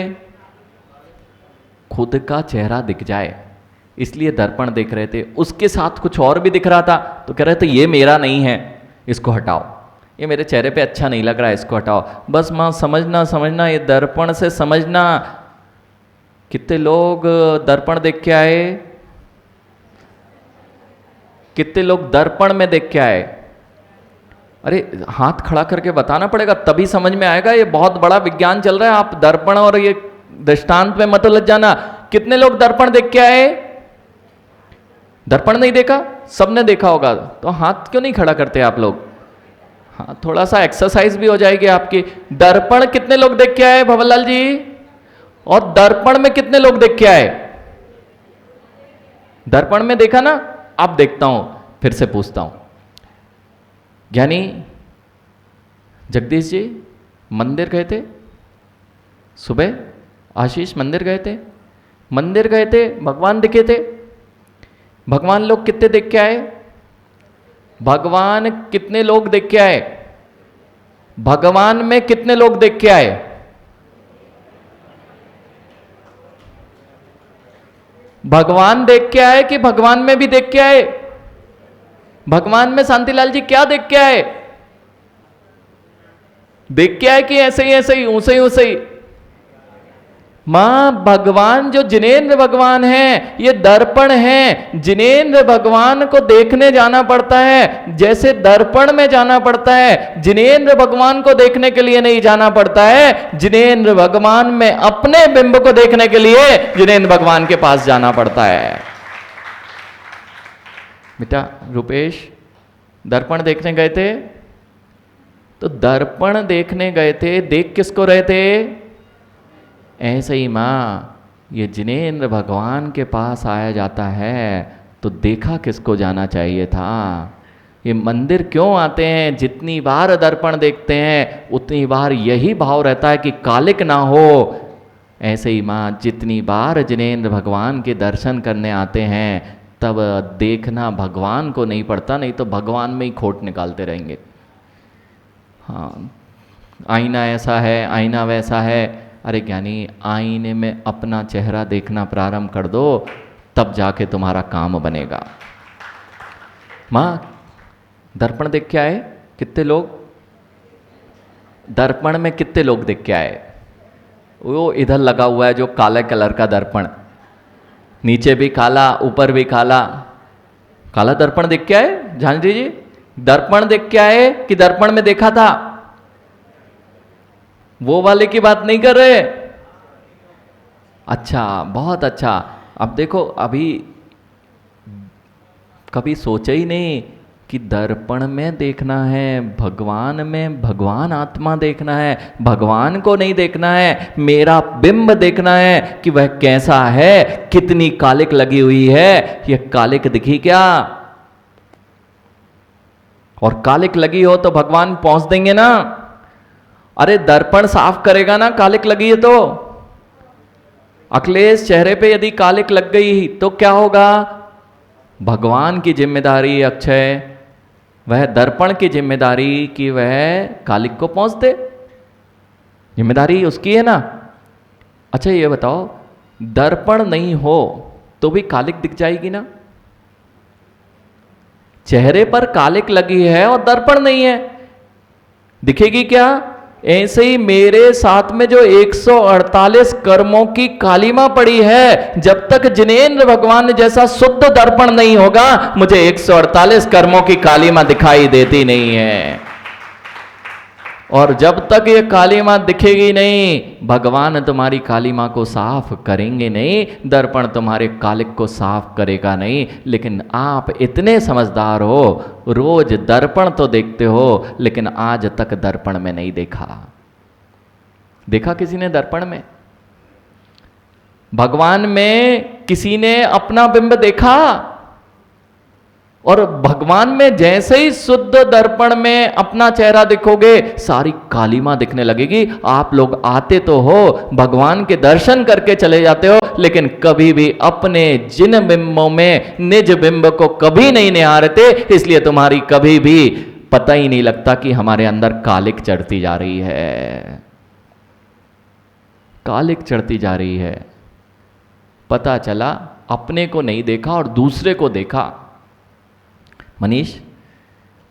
खुद का चेहरा दिख जाए इसलिए दर्पण देख रहे थे। उसके साथ कुछ और भी दिख रहा था तो कह रहे थे ये मेरा नहीं है, इसको हटाओ, ये मेरे चेहरे पे अच्छा नहीं लग रहा है, इसको हटाओ। बस मां समझना समझना, ये दर्पण से समझना। कितने लोग दर्पण देख के आए? कितने लोग दर्पण में देख के आए? अरे हाथ खड़ा करके बताना पड़ेगा तभी समझ में आएगा, ये बहुत बड़ा विज्ञान चल रहा है। आप दर्पण और ये दृष्टांत में मत उलझ जाना। कितने लोग दर्पण देख के आए? दर्पण नहीं देखा? सबने देखा होगा, तो हाथ क्यों नहीं खड़ा करते आप लोग? हाँ थोड़ा सा एक्सरसाइज भी हो जाएगी आपकी। दर्पण कितने लोग देख के आए भवरलाल जी? और दर्पण में कितने लोग देख के आए? दर्पण में देखा ना? अब देखता हूं, फिर से पूछता हूं, ज्ञानी जगदीश जी मंदिर गए थे सुबह? आशीष मंदिर गए थे? मंदिर गए थे, भगवान दिखे थे? भगवान लोग कितने देख के आए? भगवान कितने लोग देख के आए? भगवान में कितने लोग देख के आए? भगवान देख के आए कि भगवान में भी देख के आए? भगवान में शांतिलाल जी क्या देख के आए? देख के आए कि ऐसे ही ऊंसे ही? मां भगवान जो जिनेंद्र भगवान है, ये दर्पण है। जिनेंद्र भगवान को देखने जाना पड़ता है जैसे दर्पण में जाना पड़ता है। जिनेंद्र भगवान को देखने के लिए नहीं जाना पड़ता है, जिनेंद्र भगवान में अपने बिंब को देखने के लिए जिनेंद्र भगवान के पास जाना पड़ता है। बेटा रूपेश दर्पण देखने गए थे, तो दर्पण देखने गए थे, देख किसको रहे थे? ऐसे ही मां ये जिनेंद्र भगवान के पास आया जाता है तो देखा किसको जाना चाहिए था? ये मंदिर क्यों आते हैं? जितनी बार दर्पण देखते हैं उतनी बार यही भाव रहता है कि कालिक ना हो। ऐसे ही मां जितनी बार जिनेंद्र भगवान के दर्शन करने आते हैं तब देखना भगवान को नहीं पड़ता, नहीं तो भगवान में ही खोट निकालते रहेंगे। हाँ आईना ऐसा है, आईना वैसा है। अरे ज्ञानी आईने में अपना चेहरा देखना प्रारंभ कर दो, तब जाके तुम्हारा काम बनेगा। मां दर्पण देख के आए कितने लोग? दर्पण में कितने लोग देख के आए? वो इधर लगा हुआ है जो काले कलर का दर्पण, नीचे भी काला ऊपर भी काला, काला दर्पण देख के आए? झांझरी जी दर्पण देख के आए कि दर्पण में देखा था? वो वाले की बात नहीं कर रहे? अच्छा बहुत अच्छा। अब देखो अभी कभी सोचा ही नहीं कि दर्पण में देखना है, भगवान में भगवान आत्मा देखना है, भगवान को नहीं देखना है, मेरा बिंब देखना है कि वह कैसा है, कितनी कालिक लगी हुई है, यह कालिक दिखी क्या? और कालिक लगी हो तो भगवान पहुंच देंगे ना। अरे दर्पण साफ करेगा ना कालिक लगी है तो। अखिलेश चेहरे पे यदि कालिक लग गई तो क्या होगा? भगवान की जिम्मेदारी अक्षय, वह दर्पण की जिम्मेदारी कि वह कालिक को पहुंच दे, जिम्मेदारी उसकी है ना। अच्छा ये बताओ, दर्पण नहीं हो तो भी कालिक दिख जाएगी ना। चेहरे पर कालिक लगी है और दर्पण नहीं है, दिखेगी क्या? ऐसे ही मेरे साथ में जो 148 कर्मों की कालिमा पड़ी है, जब तक जिनेंद्र भगवान जैसा शुद्ध दर्पण नहीं होगा, मुझे 148 कर्मों की कालिमा दिखाई देती नहीं है। और जब तक ये कालिमा दिखेगी नहीं, भगवान तुम्हारी कालिमा को साफ करेंगे नहीं, दर्पण तुम्हारे कालिक को साफ करेगा नहीं। लेकिन आप इतने समझदार हो, रोज दर्पण तो देखते हो, लेकिन आज तक दर्पण में नहीं देखा। देखा किसी ने दर्पण में? भगवान में किसी ने अपना बिंब देखा? और भगवान में जैसे ही शुद्ध दर्पण में अपना चेहरा देखोगे, सारी कालिमा दिखने लगेगी। आप लोग आते तो हो, भगवान के दर्शन करके चले जाते हो, लेकिन कभी भी अपने जिन बिंबों में निज बिंब को कभी नहीं निहारते, इसलिए तुम्हारी कभी भी पता ही नहीं लगता कि हमारे अंदर कालिक चढ़ती जा रही है। कालिक चढ़ती जा रही है। पता चला अपने को नहीं देखा और दूसरे को देखा। मनीष,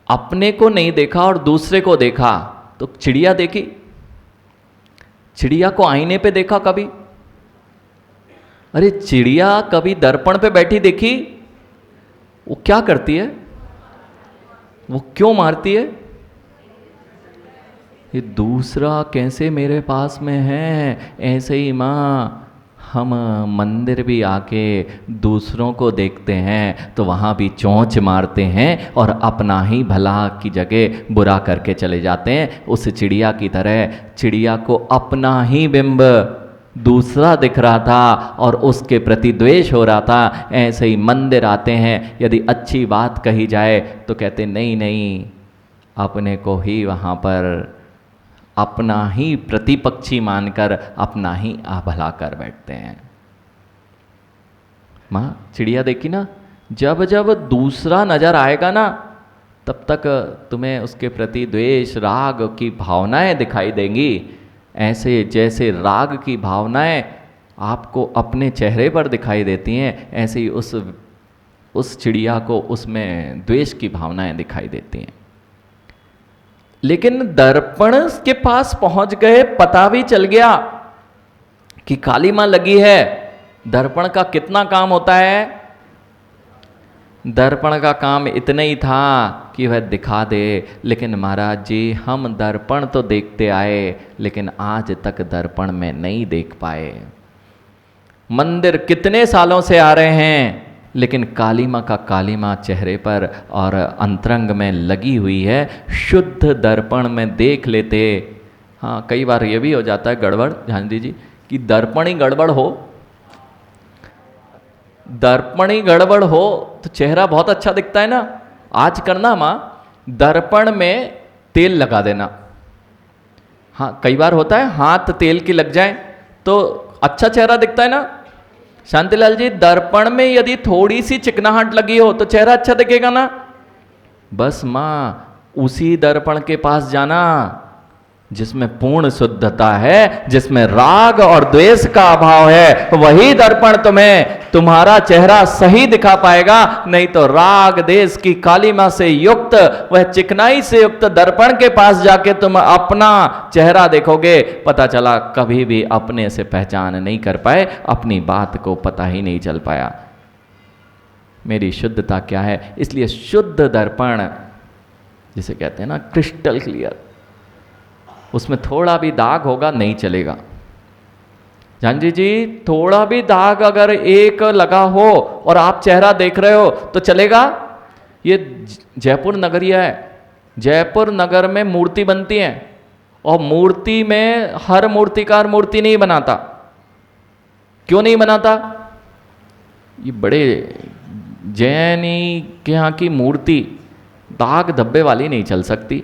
अपने को नहीं देखा और दूसरे को देखा तो चिड़िया देखी? चिड़िया को आईने पे देखा कभी? अरे चिड़िया कभी दर्पण पे बैठी देखी? वो क्या करती है? वो क्यों मारती है? ये दूसरा कैसे मेरे पास में है, ऐसे ही माँ हम मंदिर भी आके दूसरों को देखते हैं तो वहाँ भी चोंच मारते हैं और अपना ही भला की जगह बुरा करके चले जाते हैं। उस चिड़िया की तरह चिड़िया को अपना ही बिंब दूसरा दिख रहा था और उसके प्रति द्वेष हो रहा था। ऐसे ही मंदिर आते हैं, यदि अच्छी बात कही जाए तो कहते नहीं नहीं, अपने को ही वहाँ पर अपना ही प्रतिपक्षी मानकर अपना ही भला कर बैठते हैं। माँ चिड़िया देखी ना, जब जब दूसरा नजर आएगा ना, तब तक तुम्हें उसके प्रति द्वेष राग की भावनाएं दिखाई देंगी। ऐसे जैसे राग की भावनाएं आपको अपने चेहरे पर दिखाई देती हैं, ऐसे ही उस चिड़िया को उसमें द्वेष की भावनाएं दिखाई देती हैं। लेकिन दर्पण के पास पहुंच गए, पता भी चल गया कि कालिमा लगी है। दर्पण का कितना काम होता है? दर्पण का काम इतना ही था कि वह दिखा दे। लेकिन महाराज जी, हम दर्पण तो देखते आए, लेकिन आज तक दर्पण में नहीं देख पाए। मंदिर कितने सालों से आ रहे हैं, लेकिन कालिमा का कालिमा चेहरे पर और अंतरंग में लगी हुई है। शुद्ध दर्पण में देख लेते। हाँ, कई बार ये भी हो जाता है गड़बड़, ध्यान दीजिए, कि दर्पण ही गड़बड़ हो, दर्पण ही गड़बड़ हो तो चेहरा बहुत अच्छा दिखता है ना। आज करना माँ, दर्पण में तेल लगा देना। हाँ, कई बार होता है हाथ तेल की लग जाए तो अच्छा चेहरा दिखता है ना। शांतिलाल जी, दर्पण में यदि थोड़ी सी चिकनाहट लगी हो तो चेहरा अच्छा दिखेगा ना। बस माँ, उसी दर्पण के पास जाना जिसमें पूर्ण शुद्धता है, जिसमें राग और द्वेष का अभाव है, वही दर्पण तुम्हें तुम्हारा चेहरा सही दिखा पाएगा। नहीं तो राग देश की कालिमा से युक्त, वह चिकनाई से युक्त दर्पण के पास जाके तुम अपना चेहरा देखोगे, पता चला कभी भी अपने से पहचान नहीं कर पाए, अपनी बात को पता ही नहीं चल पाया मेरी शुद्धता क्या है। इसलिए शुद्ध दर्पण जिसे कहते हैं ना, क्रिस्टल क्लियर, उसमें थोड़ा भी दाग होगा नहीं चलेगा। जानजी जी, थोड़ा भी दाग अगर एक लगा हो और आप चेहरा देख रहे हो तो चलेगा? ये जयपुर नगरिया है, जयपुर नगर में मूर्ति बनती है और मूर्ति में हर मूर्तिकार मूर्ति नहीं बनाता। क्यों नहीं बनाता? ये बड़े जैनी के यहाँ की मूर्ति दाग धब्बे वाली नहीं चल सकती।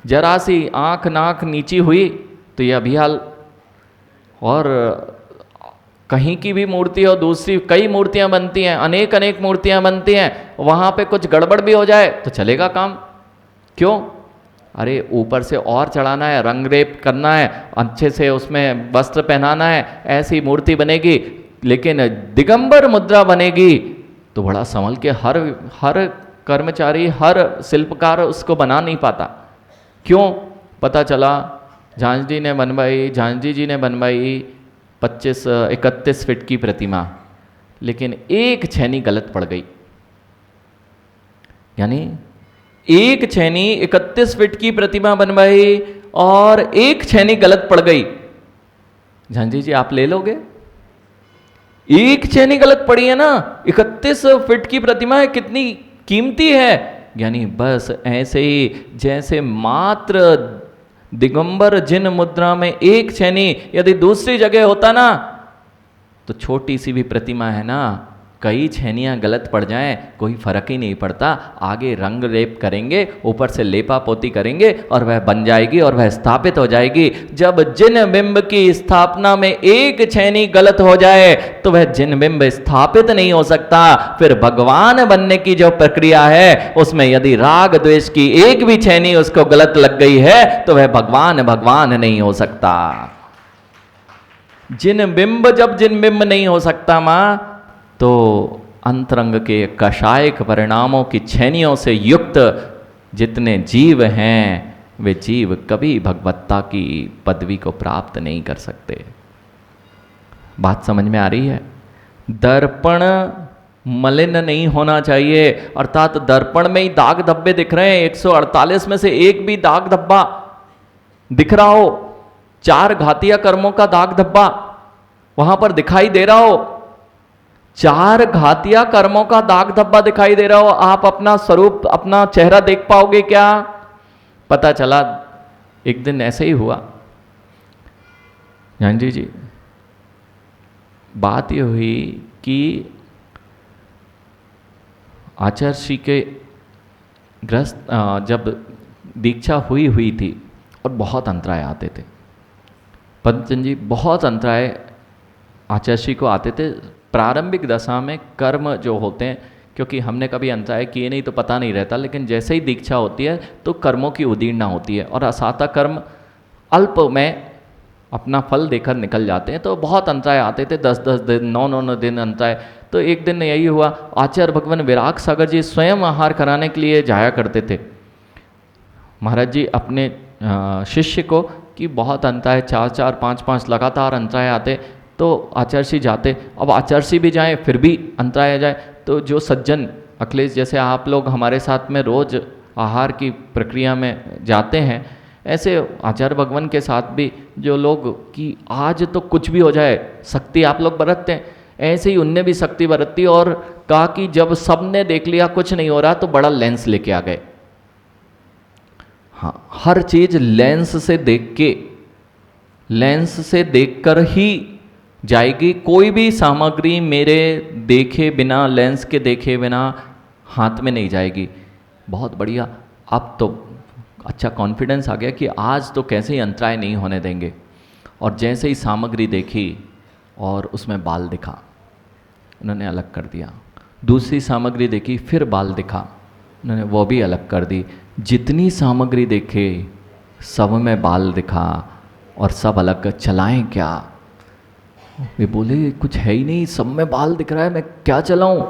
जरा सी आंख नाक नीची हुई तो ये अभी हाल। और कहीं की भी मूर्ति और दूसरी कई मूर्तियां बनती हैं, अनेक अनेक मूर्तियां बनती हैं, वहां पे कुछ गड़बड़ भी हो जाए तो चलेगा काम। क्यों? अरे ऊपर से और चढ़ाना है, रंग रेप करना है, अच्छे से उसमें वस्त्र पहनाना है, ऐसी मूर्ति बनेगी। लेकिन दिगंबर मुद्रा बनेगी तो बड़ा संभल के हर कर्मचारी, हर शिल्पकार उसको बना नहीं पाता। क्यों? पता चला झांझी ने बनवाई, झांझी जी ने बनवाई 25-31 फीट की प्रतिमा, लेकिन एक छेनी गलत पड़ गई। यानी एक छेनी 31 फीट की प्रतिमा बनवाई और एक छेनी गलत पड़ गई। झांझी जी आप ले लोगे? एक छेनी गलत पड़ी है ना, 31 फीट की प्रतिमा है, कितनी कीमती है। यानी बस ऐसे ही जैसे मात्र दिगंबर जिन मुद्रा में एक छेनी यदि दूसरी जगह होता ना, तो छोटी सी भी प्रतिमा है ना, कई छेनियां गलत पड़ जाएं कोई फर्क ही नहीं पड़ता। आगे रंग लेप करेंगे, ऊपर से लेपा पोती करेंगे और वह बन जाएगी और वह स्थापित हो जाएगी। जब जिन बिंब की स्थापना में एक छेनी गलत हो जाए तो वह जिन बिंब स्थापित नहीं हो सकता। फिर भगवान बनने की जो प्रक्रिया है उसमें यदि राग द्वेष की एक भी छेनी उसको गलत लग गई है तो वह भगवान नहीं हो सकता। जिन बिंब नहीं हो सकता मां, तो अंतरंग के कषायक परिणामों की छेनियों से युक्त जितने जीव हैं वे जीव कभी भगवत्ता की पदवी को प्राप्त नहीं कर सकते। बात समझ में आ रही है? दर्पण मलिन नहीं होना चाहिए, अर्थात दर्पण में ही दाग धब्बे दिख रहे हैं, 148 में से एक भी दाग धब्बा दिख रहा हो, 4 घातिया कर्मों का दाग धब्बा वहां पर दिखाई दे रहा हो, 4 घातिया कर्मों का दाग धब्बा दिखाई दे रहा हो, आप अपना स्वरूप, अपना चेहरा देख पाओगे क्या? पता चला एक दिन ऐसे ही हुआ। झांझी जी बात ये हुई कि आचार्य श्री के ग्रस्त जब दीक्षा हुई थी और बहुत अंतराय आते थे, पंतजन जी बहुत अंतराय आचार्य श्री को आते थे। प्रारंभिक दशा में कर्म जो होते हैं, क्योंकि हमने कभी अंतराय किए नहीं तो पता नहीं रहता, लेकिन जैसे ही दीक्षा होती है तो कर्मों की उदीर्णा होती है और असाता कर्म अल्प में अपना फल देकर निकल जाते हैं। तो बहुत अंतराय आते थे, 10-10 दिन 9-9 दिन अंतराय। तो एक दिन यही हुआ, आचार्य भगवान विराग सागर जी स्वयं आहार कराने के लिए जाया करते थे। महाराज जी अपने शिष्य को कि बहुत अंतराय, 4-4 5-5 लगातार अंतराय आते, तो आचार्य श्री जाते। अब आचार्य श्री भी जाएं फिर भी अंतराय आ जाए, तो जो सज्जन अखिलेश जैसे आप लोग हमारे साथ में रोज आहार की प्रक्रिया में जाते हैं, ऐसे आचार्य भगवान के साथ भी जो लोग कि आज तो कुछ भी हो जाए, शक्ति आप लोग बरतते हैं, ऐसे ही उनने भी शक्ति बरती और कहा कि जब सबने देख लिया कुछ नहीं हो रहा तो बड़ा लेंस लेके आ गए। हाँ, हर चीज लेंस से देखकर ही जाएगी। कोई भी सामग्री मेरे देखे बिना, लेंस के देखे बिना हाथ में नहीं जाएगी। बहुत बढ़िया, अब तो अच्छा कॉन्फिडेंस आ गया कि आज तो कैसे ही अंतराय नहीं होने देंगे। और जैसे ही सामग्री देखी और उसमें बाल दिखा, उन्होंने अलग कर दिया। दूसरी सामग्री देखी, फिर बाल दिखा, उन्होंने वो भी अलग कर दी। जितनी सामग्री देखे सब में बाल दिखा और सब अलग। चलाएं क्या? वे बोले कुछ है ही नहीं, सब में बाल दिख रहा है, मैं क्या चलाऊं?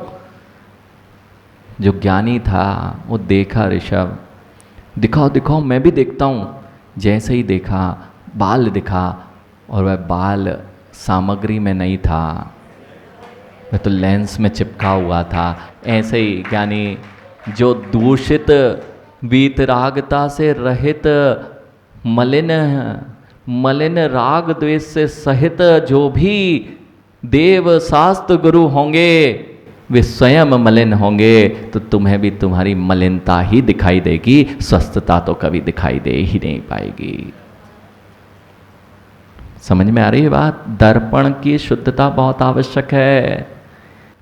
जो ज्ञानी था वो देखा, ऋषभ दिखाओ दिखाओ, मैं भी देखता हूँ। जैसे ही देखा बाल दिखा और वह बाल सामग्री में नहीं था, वह तो लेंस में चिपका हुआ था। ऐसे ही ज्ञानी जो दूषित वीतरागता से रहित मलिन राग द्वेष से सहित जो भी देव शास्त्र गुरु होंगे, वे स्वयं मलिन होंगे तो तुम्हें भी तुम्हारी मलिनता ही दिखाई देगी, स्वस्थता तो कभी दिखाई दे ही नहीं पाएगी। समझ में आ रही है बात? दर्पण की शुद्धता बहुत आवश्यक है।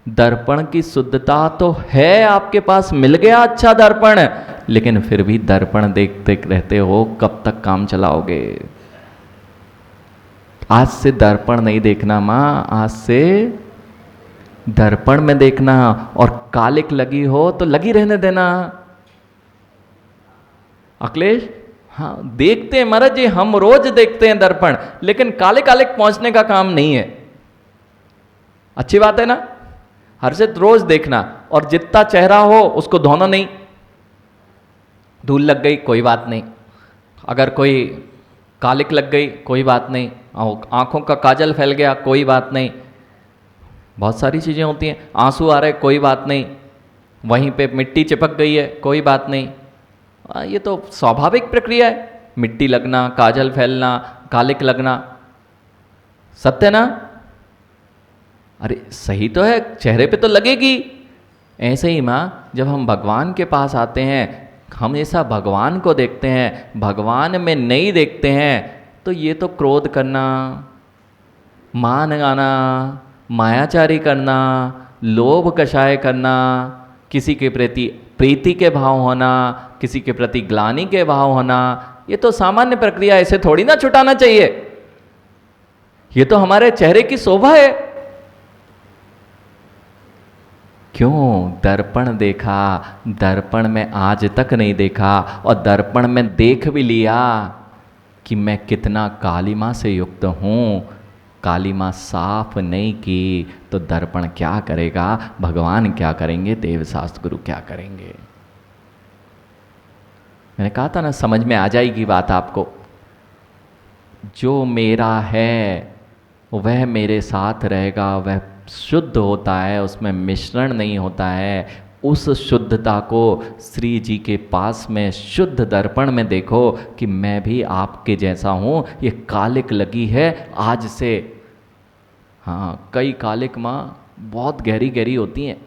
दर्पण की शुद्धता तो है आपके पास, मिल गया अच्छा दर्पण, लेकिन फिर भी दर्पण देखते रहते हो, कब तक काम चलाओगे? आज से दर्पण नहीं देखना माँ, आज से दर्पण में देखना, और कालिक लगी हो तो लगी रहने देना। अखिलेश, हाँ देखते हैं महाराज जी, हम रोज देखते हैं दर्पण, लेकिन काले काले पहुंचने का काम नहीं है। अच्छी बात है ना? हर्षित रोज देखना, और जितना चेहरा हो उसको धोना नहीं। धूल लग गई कोई बात नहीं, अगर कोई कालिक लग गई कोई बात नहीं, आंखों का काजल फैल गया कोई बात नहीं, बहुत सारी चीज़ें होती हैं, आंसू आ रहे कोई बात नहीं, वहीं पे मिट्टी चिपक गई है कोई बात नहीं, ये तो स्वाभाविक प्रक्रिया है। मिट्टी लगना, काजल फैलना, कालिक लगना, सत्य ना? अरे सही तो है, चेहरे पे तो लगेगी। ऐसे ही माँ, जब हम भगवान के पास आते हैं, हमेशा भगवान को देखते हैं, भगवान में नहीं देखते हैं, तो ये तो क्रोध करना, मान गाना, मायाचारी करना, लोभ कषाय करना, किसी के प्रति प्रीति के भाव होना, किसी के प्रति ग्लानि के भाव होना, ये तो सामान्य प्रक्रिया, ऐसे थोड़ी ना छुटाना चाहिए। ये तो हमारे चेहरे की शोभा है। क्यों? दर्पण देखा, दर्पण में आज तक नहीं देखा, और दर्पण में देख भी लिया कि मैं कितना कालिमा से युक्त हूं, कालिमा साफ नहीं की तो दर्पण क्या करेगा? भगवान क्या करेंगे? देवशास्त्र गुरु क्या करेंगे? मैंने कहा था ना, समझ में आ जाएगी बात आपको। जो मेरा है वह मेरे साथ रहेगा, वह शुद्ध होता है, उसमें मिश्रण नहीं होता है। उस शुद्धता को श्री जी के पास में शुद्ध दर्पण में देखो कि मैं भी आपके जैसा हूँ। ये कालिक लगी है आज से, हाँ कई कालिक माँ बहुत गहरी गहरी होती हैं,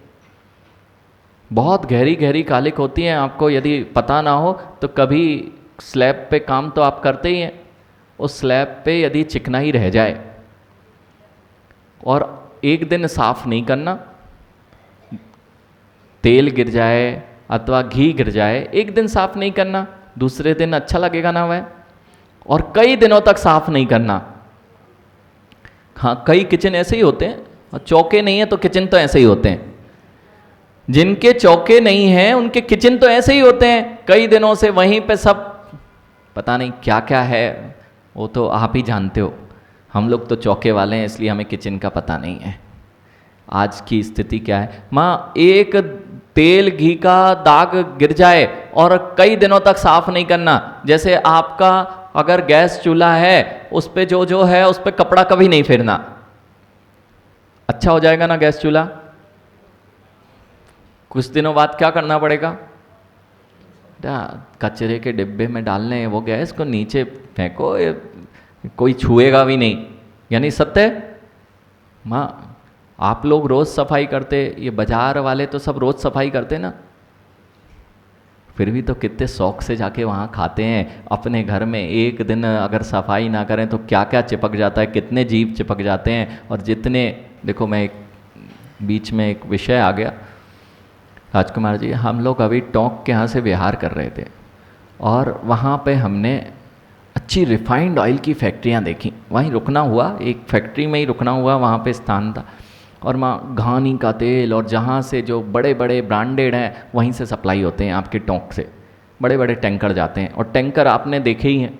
बहुत गहरी गहरी कालिक होती हैं। आपको यदि पता ना हो तो कभी स्लैब पे काम तो आप करते ही हैं, उस स्लैब पे यदि चिकनाई रह जाए और एक दिन साफ नहीं करना, तेल गिर जाए अथवा घी गिर जाए, एक दिन साफ नहीं करना, दूसरे दिन अच्छा लगेगा ना वह, और कई दिनों तक साफ नहीं करना। हाँ कई किचन ऐसे ही होते हैं, और चौके नहीं है तो किचन तो ऐसे ही होते हैं। जिनके चौके नहीं हैं उनके किचन तो ऐसे ही होते हैं, कई दिनों से वहीं पे सब पता नहीं क्या क्या है, वो तो आप ही जानते हो। हम लोग तो चौके वाले हैं, इसलिए हमें किचन का पता नहीं है। आज की स्थिति क्या है माँ, एक तेल घी का दाग गिर जाए और कई दिनों तक साफ नहीं करना। जैसे आपका अगर गैस चूल्हा है, उस पे जो है उस पे कपड़ा कभी नहीं फेरना, अच्छा हो जाएगा ना गैस चूल्हा? कुछ दिनों बाद क्या करना पड़ेगा? कचरे के डिब्बे में डालने वो गैस को नीचे फेंको, कोई छुएगा भी नहीं। यानी सत्य माँ, आप लोग रोज सफाई करते, ये बाजार वाले तो सब रोज सफाई करते ना, फिर भी तो कितने शौक से जाके वहाँ खाते हैं। अपने घर में एक दिन अगर सफाई ना करें तो क्या क्या चिपक जाता है, कितने जीव चिपक जाते हैं। और जितने देखो, मैं एक बीच में एक विषय आ गया राजकुमार जी, हम लोग अभी टोंक के यहाँ से बिहार कर रहे थे और वहाँ पे हमने अच्छी रिफाइंड ऑयल की फैक्ट्रियाँ देखी। वहीं रुकना हुआ, एक फैक्ट्री में ही रुकना हुआ, वहाँ पे स्थान था। और वहाँ घानी का तेल, और जहाँ से जो बड़े बड़े ब्रांडेड हैं वहीं से सप्लाई होते हैं आपके टोंक से, बड़े बड़े टैंकर जाते हैं। और टैंकर आपने देखे ही हैं,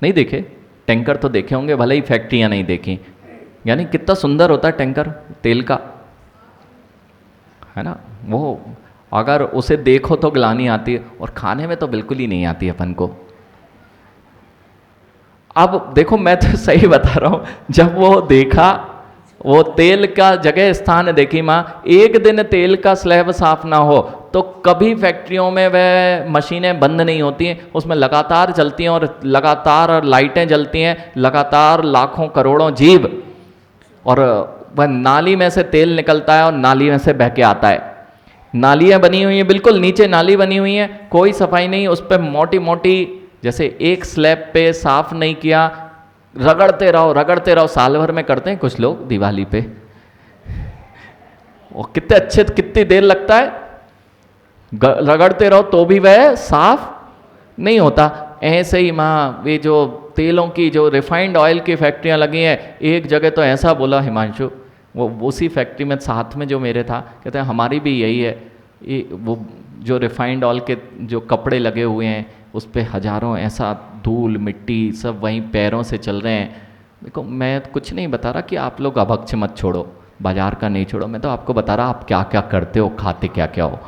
नहीं देखे? टैंकर तो देखे होंगे, भले ही फैक्ट्रियाँ नहीं देखी। यानी कितना सुंदर होता है टैंकर तेल का, है ना? वो अगर उसे देखो तो ग्लानि आती है, और खाने में तो बिल्कुल ही नहीं आती अपन को। अब देखो, मैं तो सही बता रहा हूँ, जब वो देखा, वो तेल का जगह स्थान देखी माँ, एक दिन तेल का स्लैब साफ ना हो तो कभी फैक्ट्रियों में वह मशीनें बंद नहीं होती हैं, उसमें लगातार चलती हैं, और लगातार लाइटें जलती हैं, लगातार लाखों करोड़ों जीव, और वह नाली में से तेल निकलता है और नाली में से बह के आता है। नालियाँ बनी हुई हैं, बिल्कुल नीचे नाली बनी हुई है, कोई सफाई नहीं, उस पर मोटी मोटी, जैसे एक स्लैब पे साफ नहीं किया, रगड़ते रहो, साल भर में करते हैं कुछ लोग दिवाली पे, और कितने अच्छे, कितनी देर लगता है, रगड़ते रहो तो भी वह साफ नहीं होता। ऐसे ही माँ वे जो तेलों की, जो रिफाइंड ऑयल की फैक्ट्रियाँ लगी हैं, एक जगह तो ऐसा बोला हिमांशु, वो उसी फैक्ट्री में साथ में जो मेरे था, कहते हैं हमारी भी यही है, ये वो जो रिफाइंड ऑयल के जो कपड़े लगे हुए हैं उस पर हजारों ऐसा धूल मिट्टी सब वहीं पैरों से चल रहे हैं। देखो मैं कुछ नहीं बता रहा कि आप लोग अभक्ष मत छोड़ो, बाजार का नहीं छोड़ो, मैं तो आपको बता रहा आप क्या क्या करते हो, खाते क्या क्या हो।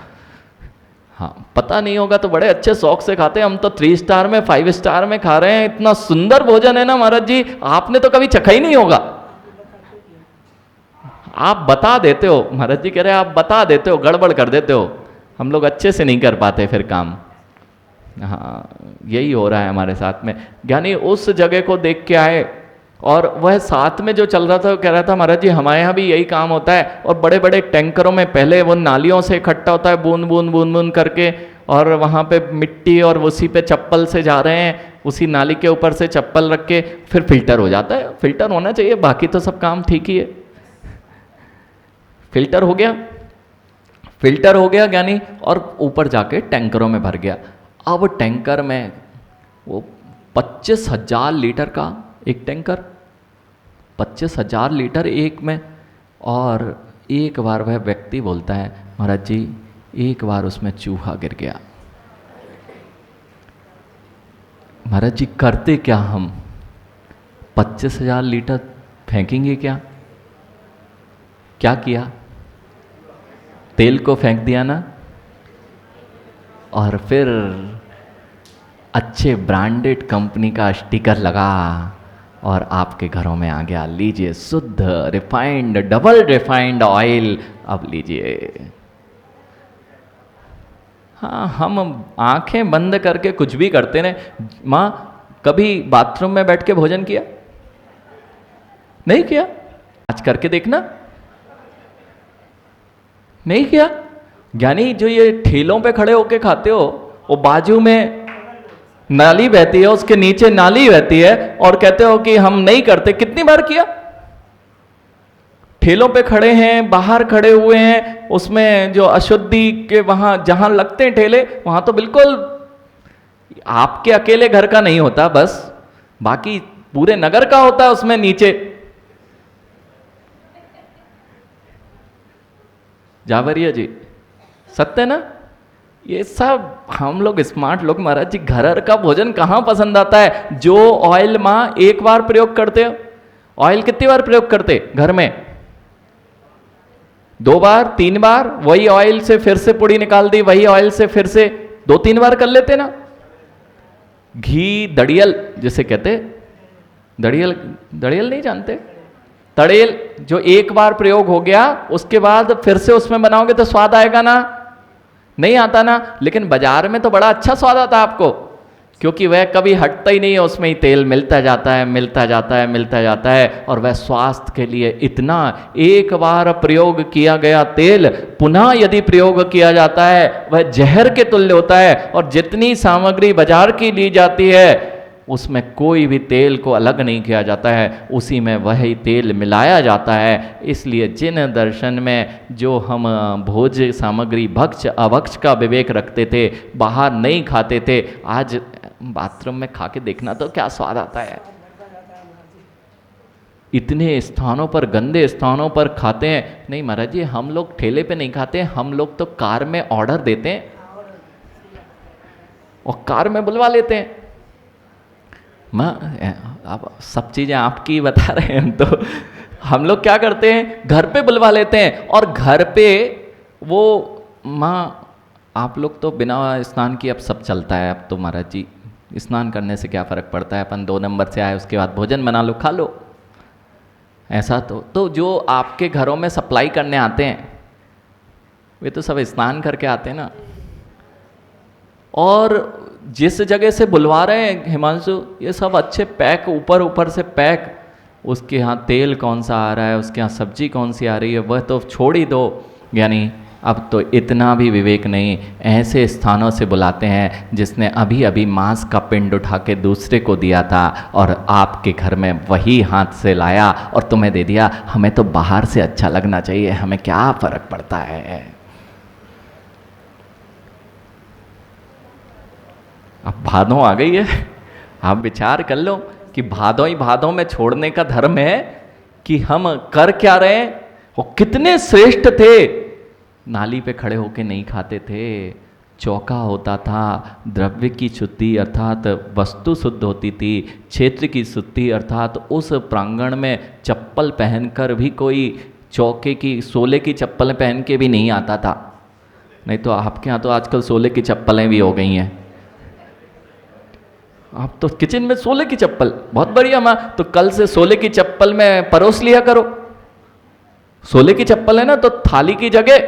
हाँ, पता नहीं होगा तो बड़े अच्छे शौक से खाते हैं, हम तो 3 स्टार में 5 स्टार में खा रहे हैं, इतना सुंदर भोजन है ना महाराज जी, आपने तो कभी चखा ही नहीं होगा। आप बता देते हो, महाराज जी कह रहे हैं आप बता देते हो, गड़बड़ कर देते हो, हम लोग अच्छे से नहीं कर पाते फिर काम। हाँ, यही हो रहा है हमारे साथ में। ज्ञानी उस जगह को देख के आए और वह साथ में जो चल रहा था वो कह रहा था महाराज जी हमारे यहाँ भी यही काम होता है, और बड़े बड़े टैंकरों में पहले वो नालियों से इकट्ठा होता है बूंद बूंद बूंद बूंद करके, और वहाँ पे मिट्टी और उसी पे चप्पल से जा रहे हैं, उसी नाली के ऊपर से चप्पल रख के फिर फिल्टर हो जाता है। फिल्टर होना चाहिए, बाकी तो सब काम ठीक ही है। फिल्टर हो गया, फिल्टर हो गया ज्ञानी, और ऊपर जाके टैंकरों में भर गया। अब टैंकर में वो 25,000 लीटर का एक टैंकर, 25,000 लीटर एक में। और एक बार वह व्यक्ति बोलता है महाराज जी एक बार उसमें चूहा गिर गया। महाराज जी करते क्या हम, 25,000 लीटर फेंकेंगे क्या? क्या किया, तेल को फेंक दिया ना, और फिर अच्छे ब्रांडेड कंपनी का स्टिकर लगा और आपके घरों में आ गया, लीजिए शुद्ध रिफाइंड, डबल रिफाइंड ऑयल, अब लीजिए। हाँ, हम आंखें बंद करके कुछ भी करते हैं। माँ कभी बाथरूम में बैठ के भोजन किया? नहीं किया? आज करके देखना। नहीं किया? यानी जो ये ठेलों पे खड़े होके खाते हो, वो बाजू में नाली बहती है, उसके नीचे नाली बहती है, और कहते हो कि हम नहीं करते। कितनी बार किया? ठेलों पे खड़े हैं, बाहर खड़े हुए हैं, उसमें जो अशुद्धि के वहां जहां लगते हैं ठेले, वहां तो बिल्कुल आपके अकेले घर का नहीं होता, बस बाकी पूरे नगर का होता है उसमें नीचे। जावरिया जी, सत्य ना? ये सब हम लोग स्मार्ट लोग, महाराज जी घर का भोजन कहाँ पसंद आता है? जो ऑयल माँ एक बार प्रयोग करते हो, ऑयल कितनी बार प्रयोग करते घर में? 2 बार 3 बार, वही ऑयल से फिर से पुड़ी निकाल दी, वही ऑयल से फिर से 2-3 बार कर लेते ना। घी दड़ियल जिसे कहते, दड़ियल, दड़ियल नहीं जानते? तड़ेल, जो एक बार प्रयोग हो गया उसके बाद फिर से उसमें बनाओगे तो स्वाद आएगा ना? नहीं आता ना। लेकिन बाजार में तो बड़ा अच्छा स्वाद आता है आपको, क्योंकि वह कभी हटता ही नहीं है, उसमें ही तेल मिलता जाता है, मिलता जाता है, मिलता जाता है, और वह स्वास्थ्य के लिए इतना, एक बार प्रयोग किया गया तेल पुनः यदि प्रयोग किया जाता है वह जहर के तुल्य होता है। और जितनी सामग्री बाजार की ली जाती है उसमें कोई भी तेल को अलग नहीं किया जाता है, उसी में वही तेल मिलाया जाता है। इसलिए जिन दर्शन में जो हम भोज सामग्री भक्ष अभक्ष का विवेक रखते थे, बाहर नहीं खाते थे, आज बाथरूम में खा के देखना तो क्या स्वाद आता है। इतने स्थानों पर, गंदे स्थानों पर खाते हैं। नहीं महाराज जी, हम लोग ठेले पे नहीं खाते, हम लोग तो कार में ऑर्डर देते हैं और कार में बुलवा लेते हैं। माँ अब सब चीज़ें आपकी बता रहे हैं, तो हम लोग क्या करते हैं, घर पे बुलवा लेते हैं। और घर पे वो माँ, आप लोग तो बिना स्नान किए अब सब चलता है। अब तो महाराज जी स्नान करने से क्या फ़र्क पड़ता है, अपन 2 नंबर से आए, उसके बाद भोजन बना लो, खा लो। ऐसा तो जो आपके घरों में सप्लाई करने आते हैं वे तो सब स्नान करके आते हैं ना। और जिस जगह से बुलवा रहे हैं हिमांशु, ये सब अच्छे पैक, ऊपर ऊपर से पैक, उसके यहाँ तेल कौन सा आ रहा है, उसके यहाँ सब्जी कौन सी आ रही है, वह तो छोड़ ही दो। यानी अब तो इतना भी विवेक नहीं, ऐसे स्थानों से बुलाते हैं जिसने अभी अभी मांस का पिंड उठा के दूसरे को दिया था और आपके घर में वही हाथ से लाया और तुम्हें दे दिया। हमें तो बाहर से अच्छा लगना चाहिए, हमें क्या फर्क पड़ता है। अब भादों आ गई है, आप विचार कर लो कि भादों ही भादों में छोड़ने का धर्म है कि हम कर क्या रहे हैं। वो कितने श्रेष्ठ थे, नाली पे खड़े होके नहीं खाते थे, चौका होता था, द्रव्य की शुद्धि अर्थात वस्तु शुद्ध होती थी, क्षेत्र की शुद्धि अर्थात उस प्रांगण में चप्पल पहनकर भी कोई चौके की सोले की चप्पलें पहन के भी नहीं आता था। नहीं तो आपके यहाँ तो आजकल सोले की चप्पलें भी हो गई हैं। आप तो किचन में सोले की चप्पल, बहुत बढ़िया माँ, तो कल से सोले की चप्पल में परोस लिया करो। सोले की चप्पल है ना, तो थाली की जगह,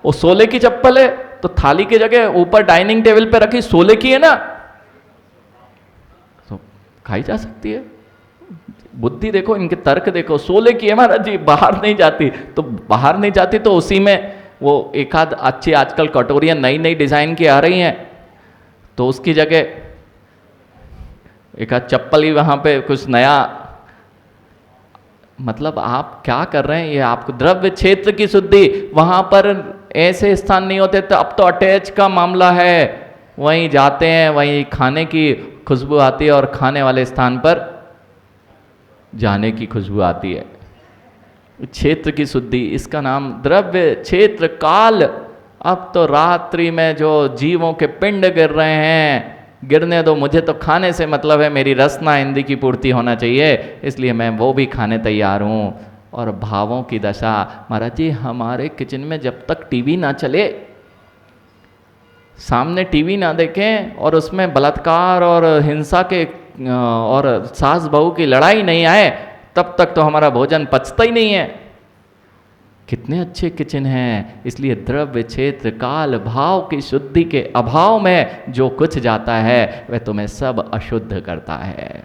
वो सोले की चप्पल है तो थाली की जगह ऊपर डाइनिंग टेबल पे रखी सोले की है ना, तो खाई जा सकती है। बुद्धि देखो, इनके तर्क देखो, सोले की है महाराज जी, बाहर नहीं जाती, तो बाहर नहीं जाती तो उसी में वो एक आध अच्छी आजकल कटोरियां नई नई डिजाइन की आ रही हैं, तो उसकी जगह एक आध चप्पल ही वहां पे कुछ नया। मतलब आप क्या कर रहे हैं, ये आपको द्रव्य क्षेत्र की शुद्धि, वहां पर ऐसे स्थान नहीं होते, तो अब तो अटैच का मामला है, वहीं जाते हैं, वहीं खाने की खुशबू आती है और खाने वाले स्थान पर जाने की खुशबू आती है। क्षेत्र की शुद्धि, इसका नाम द्रव्य क्षेत्र काल। अब तो रात्रि में जो जीवों के पिंड गिर रहे हैं, गिरने दो, मुझे तो खाने से मतलब है, मेरी रसना इंद्री की पूर्ति होना चाहिए, इसलिए मैं वो भी खाने तैयार हूँ। और भावों की दशा, महाराज जी हमारे किचन में जब तक टीवी ना चले, सामने टीवी ना देखें और उसमें बलात्कार और हिंसा के और सास बहू की लड़ाई नहीं आए, तब तक तो हमारा भोजन पचता ही नहीं है। कितने अच्छे किचन हैं, इसलिए द्रव्य क्षेत्र काल भाव की शुद्धि के अभाव में जो कुछ जाता है वह तुम्हें सब अशुद्ध करता है।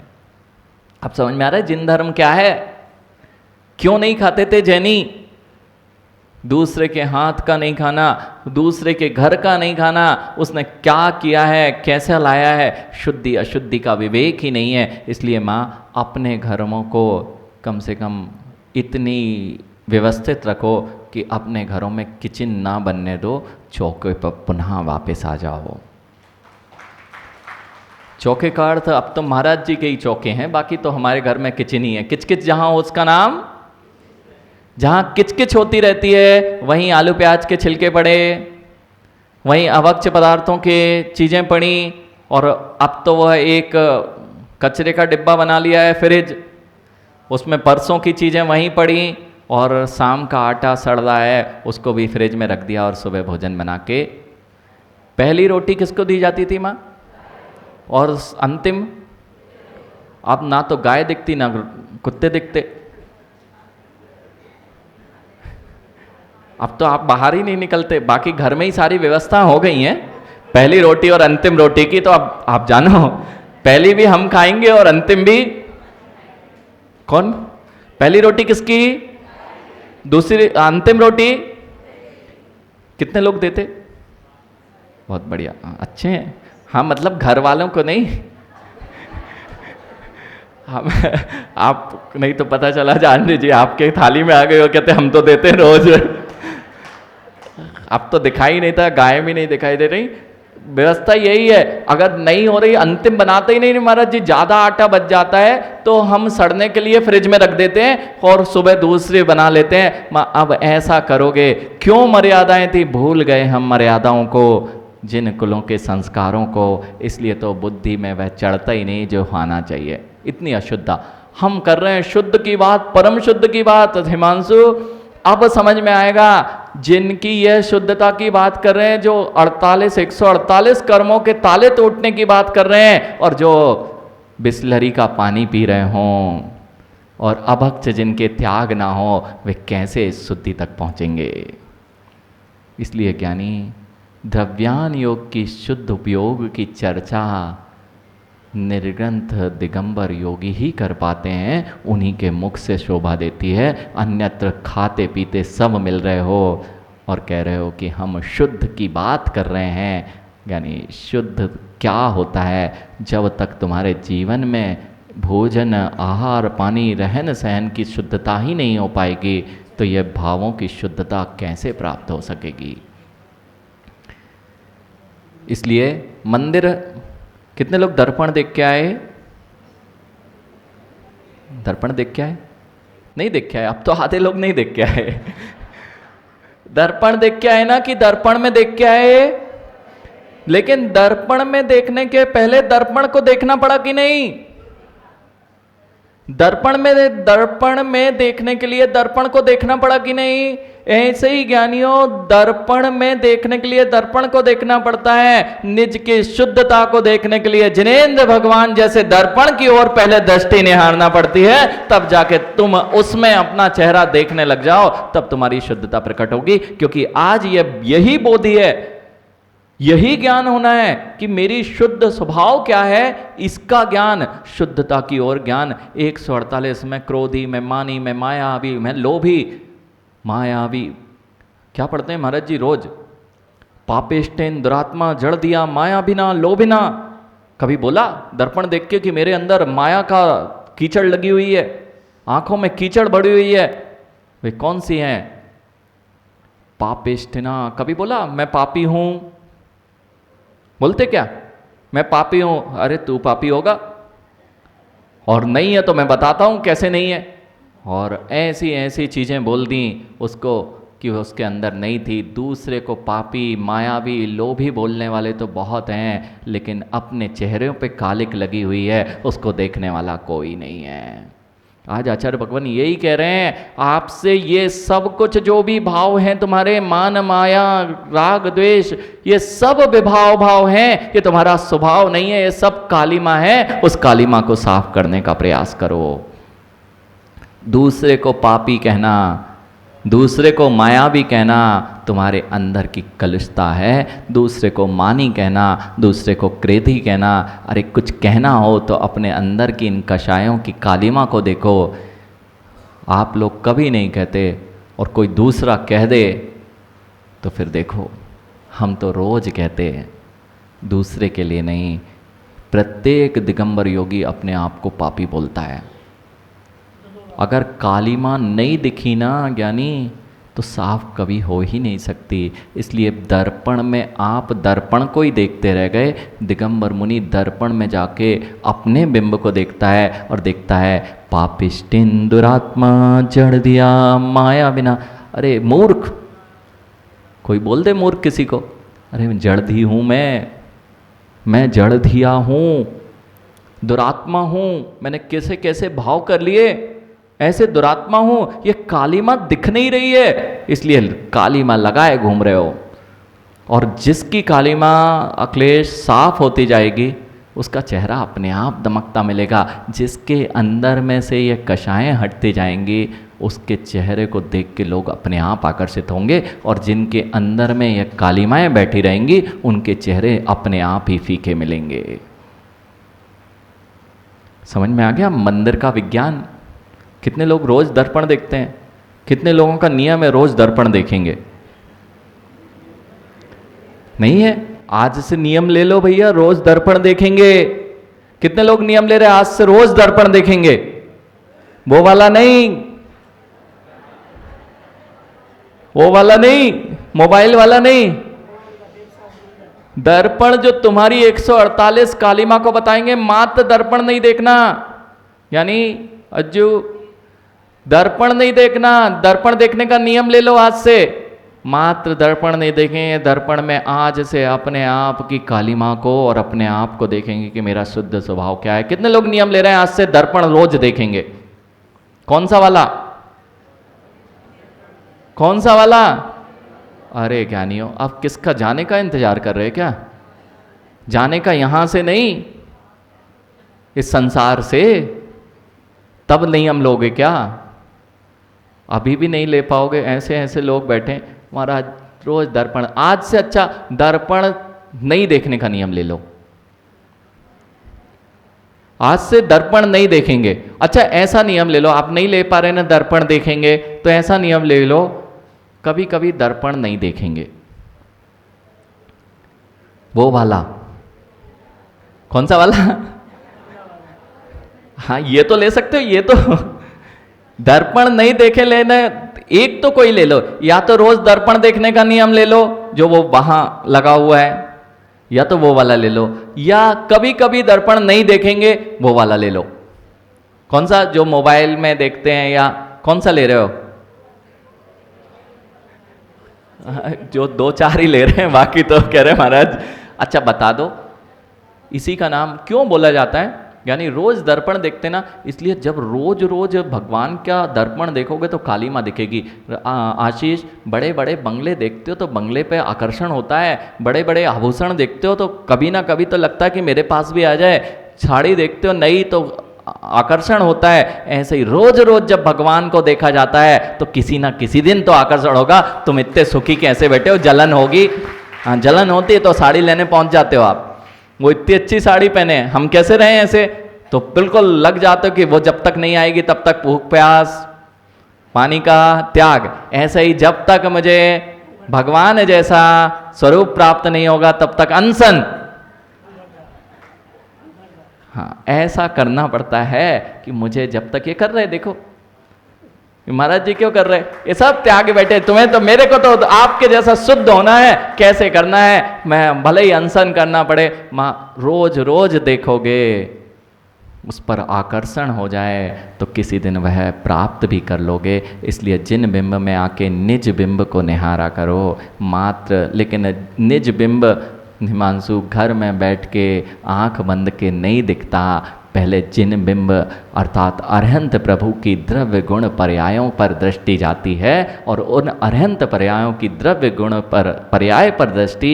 अब समझ में आ रहा है जिन धर्म क्या है। क्यों नहीं खाते थे जैनी? दूसरे के हाथ का नहीं खाना, दूसरे के घर का नहीं खाना, उसने क्या किया है, कैसे लाया है, शुद्धि अशुद्धि का विवेक ही नहीं है। इसलिए माँ अपने घरों को कम से कम इतनी व्यवस्थित रखो कि अपने घरों में किचन ना बनने दो, चौके पर पुनः वापस आ जाओ। चौके का अर्थ अब तो महाराज जी के ही चौके हैं, बाकी तो हमारे घर में किचन ही है। किचकिच जहां हो उसका नाम, जहां किचकिच होती रहती है वहीं आलू प्याज के छिलके पड़े, वहीं अभक्ष पदार्थों के चीज़ें पड़ी, और अब तो वह एक कचरे का डिब्बा बना लिया है फ्रिज, उसमें परसों की चीज़ें वहीं पड़ी, और शाम का आटा सड़ रहा है उसको भी फ्रिज में रख दिया, और सुबह भोजन बना के। पहली रोटी किसको दी जाती थी माँ? और अंतिम, अब ना तो गाय दिखती ना कुत्ते दिखते। अब तो आप बाहर ही नहीं निकलते, बाकी घर में ही सारी व्यवस्था हो गई है पहली रोटी और अंतिम रोटी की। तो अब आप जानो, पहली भी हम खाएंगे और अंतिम भी कौन? पहली रोटी किसकी? दूसरी अंतिम रोटी कितने लोग देते? बहुत बढ़िया, अच्छे हैं। हाँ मतलब घर वालों को नहीं हम आप नहीं तो पता चला जान लीजिए आपके थाली में आ गए हो, कहते हम तो देते रोज। अब तो दिखाई नहीं था, गाय भी नहीं दिखाई दे रही। व्यवस्था यही है, अगर नहीं हो रही, अंतिम बनाते ही नहीं महाराज जी, ज़्यादा आटा बच जाता है तो हम सड़ने के लिए फ्रिज में रख देते हैं और सुबह दूसरे बना लेते हैं। अब ऐसा करोगे, क्यों मर्यादाएं थी, भूल गए हम मर्यादाओं को, जिन कुलों के संस्कारों को। इसलिए तो बुद्धि में वह चढ़ता ही नहीं जो आना चाहिए। इतनी अशुद्धता हम कर रहे हैं। शुद्ध की बात, परम शुद्ध की बात हिमांशु अब समझ में आएगा। जिनकी यह शुद्धता की बात कर रहे हैं, जो 148 कर्मों के ताले तोड़ने की बात कर रहे हैं, और जो बिस्लरी का पानी पी रहे हों और अभक्त जिनके त्याग ना हो, वे कैसे इस शुद्धि तक पहुंचेंगे। इसलिए ज्ञानी द्रव्यान योग की शुद्ध उपयोग की चर्चा निर्ग्रंथ दिगंबर योगी ही कर पाते हैं, उन्हीं के मुख से शोभा देती है। अन्यत्र खाते पीते सब मिल रहे हो और कह रहे हो कि हम शुद्ध की बात कर रहे हैं। यानी शुद्ध क्या होता है? जब तक तुम्हारे जीवन में भोजन, आहार, पानी, रहन सहन की शुद्धता ही नहीं हो पाएगी, तो ये भावों की शुद्धता कैसे प्राप्त हो सकेगी? इसलिए मंदिर, कितने लोग दर्पण देख के आए? दर्पण देख के आए? नहीं देख के आए? अब तो आधे लोग नहीं देख के आए। दर्पण देख के आए ना, कि दर्पण में देख के आए? लेकिन दर्पण में देखने के पहले दर्पण को देखना पड़ा कि नहीं? दर्पण में देखने के लिए दर्पण को देखना पड़ा कि नहीं? ऐसे ही ज्ञानियों, दर्पण में देखने के लिए दर्पण को देखना पड़ता है। निज की शुद्धता को देखने के लिए जिनेंद्र भगवान जैसे दर्पण की ओर पहले दृष्टि निहारना पड़ती है, तब जाके तुम उसमें अपना चेहरा देखने लग जाओ, तब तुम्हारी शुद्धता प्रकट होगी। क्योंकि आज यही बोधि है, यही ज्ञान होना है कि मेरी शुद्ध स्वभाव क्या है, इसका ज्ञान, शुद्धता की ओर ज्ञान। 148 में क्रोधी, में मानी, में मायावी, में लोभी, मायावी क्या पढ़ते हैं महाराज जी रोज? पापेष्टेन दुरात्मा जड़ दिया माया बिना लोभिना। कभी बोला दर्पण देख के कि मेरे अंदर माया का कीचड़ लगी हुई है, आंखों में कीचड़ बढ़ी हुई है? वे कौन सी हैं? पापेष्टिना। कभी बोला मैं पापी हूं? बोलते क्या? मैं पापी हूं। अरे तू पापी होगा, और नहीं है तो मैं बताता हूं कैसे नहीं है। और ऐसी ऐसी चीजें बोल दी उसको कि उसके अंदर नहीं थी। दूसरे को पापी, मायावी, लोभी बोलने वाले तो बहुत हैं, लेकिन अपने चेहरे पे कालिक लगी हुई है, उसको देखने वाला कोई नहीं है। आज आचार्य भगवान यही कह रहे हैं, आपसे ये सब कुछ जो भी भाव हैं तुम्हारे, मान, माया, राग, द्वेष, ये सब विभाव भाव हैं, ये तुम्हारा स्वभाव नहीं है, ये सब कालिमा है। उस कालिमा को साफ करने का प्रयास करो। दूसरे को पापी कहना, दूसरे को मायावी कहना तुम्हारे अंदर की कलुषता है। दूसरे को मानी कहना, दूसरे को क्रोधी कहना। अरे कुछ कहना हो तो अपने अंदर की इन कषायों की कालिमा को देखो। आप लोग कभी नहीं कहते, और कोई दूसरा कह दे तो फिर देखो, हम तो रोज कहते हैं, दूसरे के लिए नहीं। प्रत्येक दिगंबर योगी अपने आप को पापी बोलता है। अगर कालिमा नहीं दिखी ना ज्ञानी, तो साफ कभी हो ही नहीं सकती। इसलिए दर्पण में आप दर्पण को ही देखते रह गए। दिगंबर मुनि दर्पण में जाके अपने बिंब को देखता है और देखता है पापिष्टिन दुरात्मा जड़ दिया माया बिना। अरे मूर्ख, कोई बोल दे मूर्ख किसी को, अरे जड़ धी हूँ मैं जड़ धिया हूँ, दुरात्मा हूँ, मैंने कैसे कैसे भाव कर लिए, ऐसे दुरात्मा हूं। ये कालिमा दिख नहीं रही है, इसलिए कालिमा लगाए घूम रहे हो। और जिसकी कालिमा अक्लेश साफ होती जाएगी, उसका चेहरा अपने आप दमकता मिलेगा। जिसके अंदर में से ये कषायें हटती जाएंगी, उसके चेहरे को देख के लोग अपने आप आकर्षित होंगे। और जिनके अंदर में ये कालिमाएं बैठी रहेंगी, उनके चेहरे अपने आप ही फीके मिलेंगे। समझ में आ गया मंदिर का विज्ञान? कितने लोग रोज दर्पण देखते हैं? कितने लोगों का नियम है रोज दर्पण देखेंगे? नहीं है। आज से नियम ले लो भैया, रोज दर्पण देखेंगे। कितने लोग नियम ले रहे हैं आज से रोज दर्पण देखेंगे? वो वाला नहीं, वो वाला नहीं, मोबाइल वाला नहीं, दर्पण जो तुम्हारी 148 कालिमा को बताएंगे। मात्र दर्पण नहीं देखना, यानी अज्जू दर्पण नहीं देखना। दर्पण देखने का नियम ले लो आज से। मात्र दर्पण नहीं देखेंगे, दर्पण में आज से अपने आप की कालिमा को और अपने आप को देखेंगे कि मेरा शुद्ध स्वभाव क्या है। कितने लोग नियम ले रहे हैं आज से दर्पण रोज देखेंगे? कौन सा वाला? कौन सा वाला? अरे ज्ञानियों, अब किसका जाने का इंतजार कर रहे हैं क्या? जाने का यहां से नहीं, इस संसार से। तब नियम लोगे क्या? अभी भी नहीं ले पाओगे। ऐसे ऐसे लोग बैठे, महाराज रोज दर्पण। आज से अच्छा दर्पण नहीं देखने का नियम ले लो। आज से दर्पण नहीं देखेंगे। अच्छा ऐसा नियम ले लो, आप नहीं ले पा रहे ना दर्पण देखेंगे, तो ऐसा नियम ले लो, कभी कभी दर्पण नहीं देखेंगे। वो वाला कौन सा वाला? हाँ ये तो ले सकते हो, ये तो दर्पण नहीं देखे लेना, एक तो कोई ले लो, या तो रोज दर्पण देखने का नियम ले लो जो वो वहां लगा हुआ है, या तो वो वाला ले लो, या कभी कभी दर्पण नहीं देखेंगे वो वाला ले लो। कौन सा? जो मोबाइल में देखते हैं, या कौन सा ले रहे हो? जो 2-4 ही ले रहे हैं, बाकी तो कह रहे हैं महाराज। अच्छा बता दो इसी का नाम क्यों बोला जाता है? यानी रोज दर्पण देखते ना, इसलिए जब रोज रोज भगवान का दर्पण देखोगे तो काली माँ दिखेगी। आशीष, बड़े बड़े बंगले देखते हो तो बंगले पे आकर्षण होता है, बड़े बड़े आभूषण देखते हो तो कभी ना कभी तो लगता है कि मेरे पास भी आ जाए, साड़ी देखते हो नई तो आकर्षण होता है। ऐसे ही रोज रोज जब भगवान को देखा जाता है तो किसी ना किसी दिन तो आकर्षण होगा। तुम इतने सुखी कैसे बैठे हो? जलन होगी। हाँ जलन होती है तो साड़ी लेने पहुंच जाते हो आप। वो इतनी अच्छी साड़ी पहने, हम कैसे रहे ऐसे? तो बिल्कुल लग जाते हो कि वो जब तक नहीं आएगी तब तक भूख प्यास, पानी का त्याग। ऐसे ही जब तक मुझे भगवान जैसा स्वरूप प्राप्त नहीं होगा तब तक अनशन। हाँ ऐसा करना पड़ता है कि मुझे जब तक ये कर रहे, देखो महाराज जी क्यों कर रहे, ये सब त्याग बैठे। तुम्हें तो, मेरे को तो आपके जैसा शुद्ध होना है, कैसे करना है? मैं भले ही अनशन करना पड़े, माँ रोज रोज देखोगे, उस पर आकर्षण हो जाए तो किसी दिन वह प्राप्त भी कर लोगे। इसलिए जिन बिंब में आके निज बिंब को निहारा करो मात्र। लेकिन निज बिंब हिमांशु घर में बैठ के आंख बंद के नहीं दिखता, पहले जिन बिंब अर्थात अरहंत प्रभु की द्रव्य गुण पर्यायों पर दृष्टि जाती है, और उन अरहंत पर्यायों की द्रव्य गुण पर पर्याय पर दृष्टि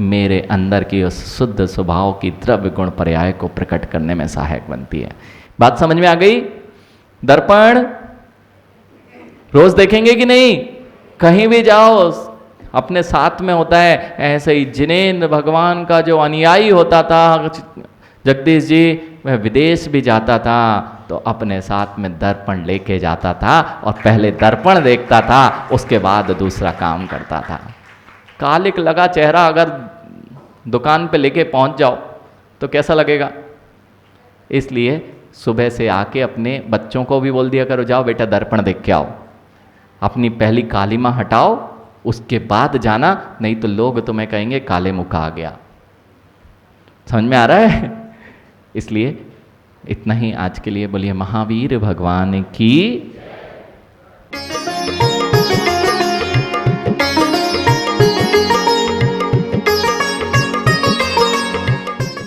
मेरे अंदर की उस शुद्ध स्वभाव की द्रव्य गुण पर्याय को प्रकट करने में सहायक बनती है। बात समझ में आ गई? दर्पण रोज देखेंगे कि नहीं? कहीं भी जाओ अपने साथ में होता है। ऐसे ही जिनेंद्र भगवान का जो अनुयायी होता था जगदीश जी, वह विदेश भी जाता था तो अपने साथ में दर्पण लेके जाता था, और पहले दर्पण देखता था उसके बाद दूसरा काम करता था। कालिक लगा चेहरा अगर दुकान पे लेके पहुंच जाओ तो कैसा लगेगा? इसलिए सुबह से आके अपने बच्चों को भी बोल दिया करो, जाओ बेटा दर्पण देख के आओ, अपनी पहली कालीमा हटाओ, उसके बाद जाना, नहीं तो लोग तुम्हें कहेंगे काले मुख आ गया। समझ में आ रहा है? इसलिए इतना ही आज के लिए। बोलिए महावीर भगवान की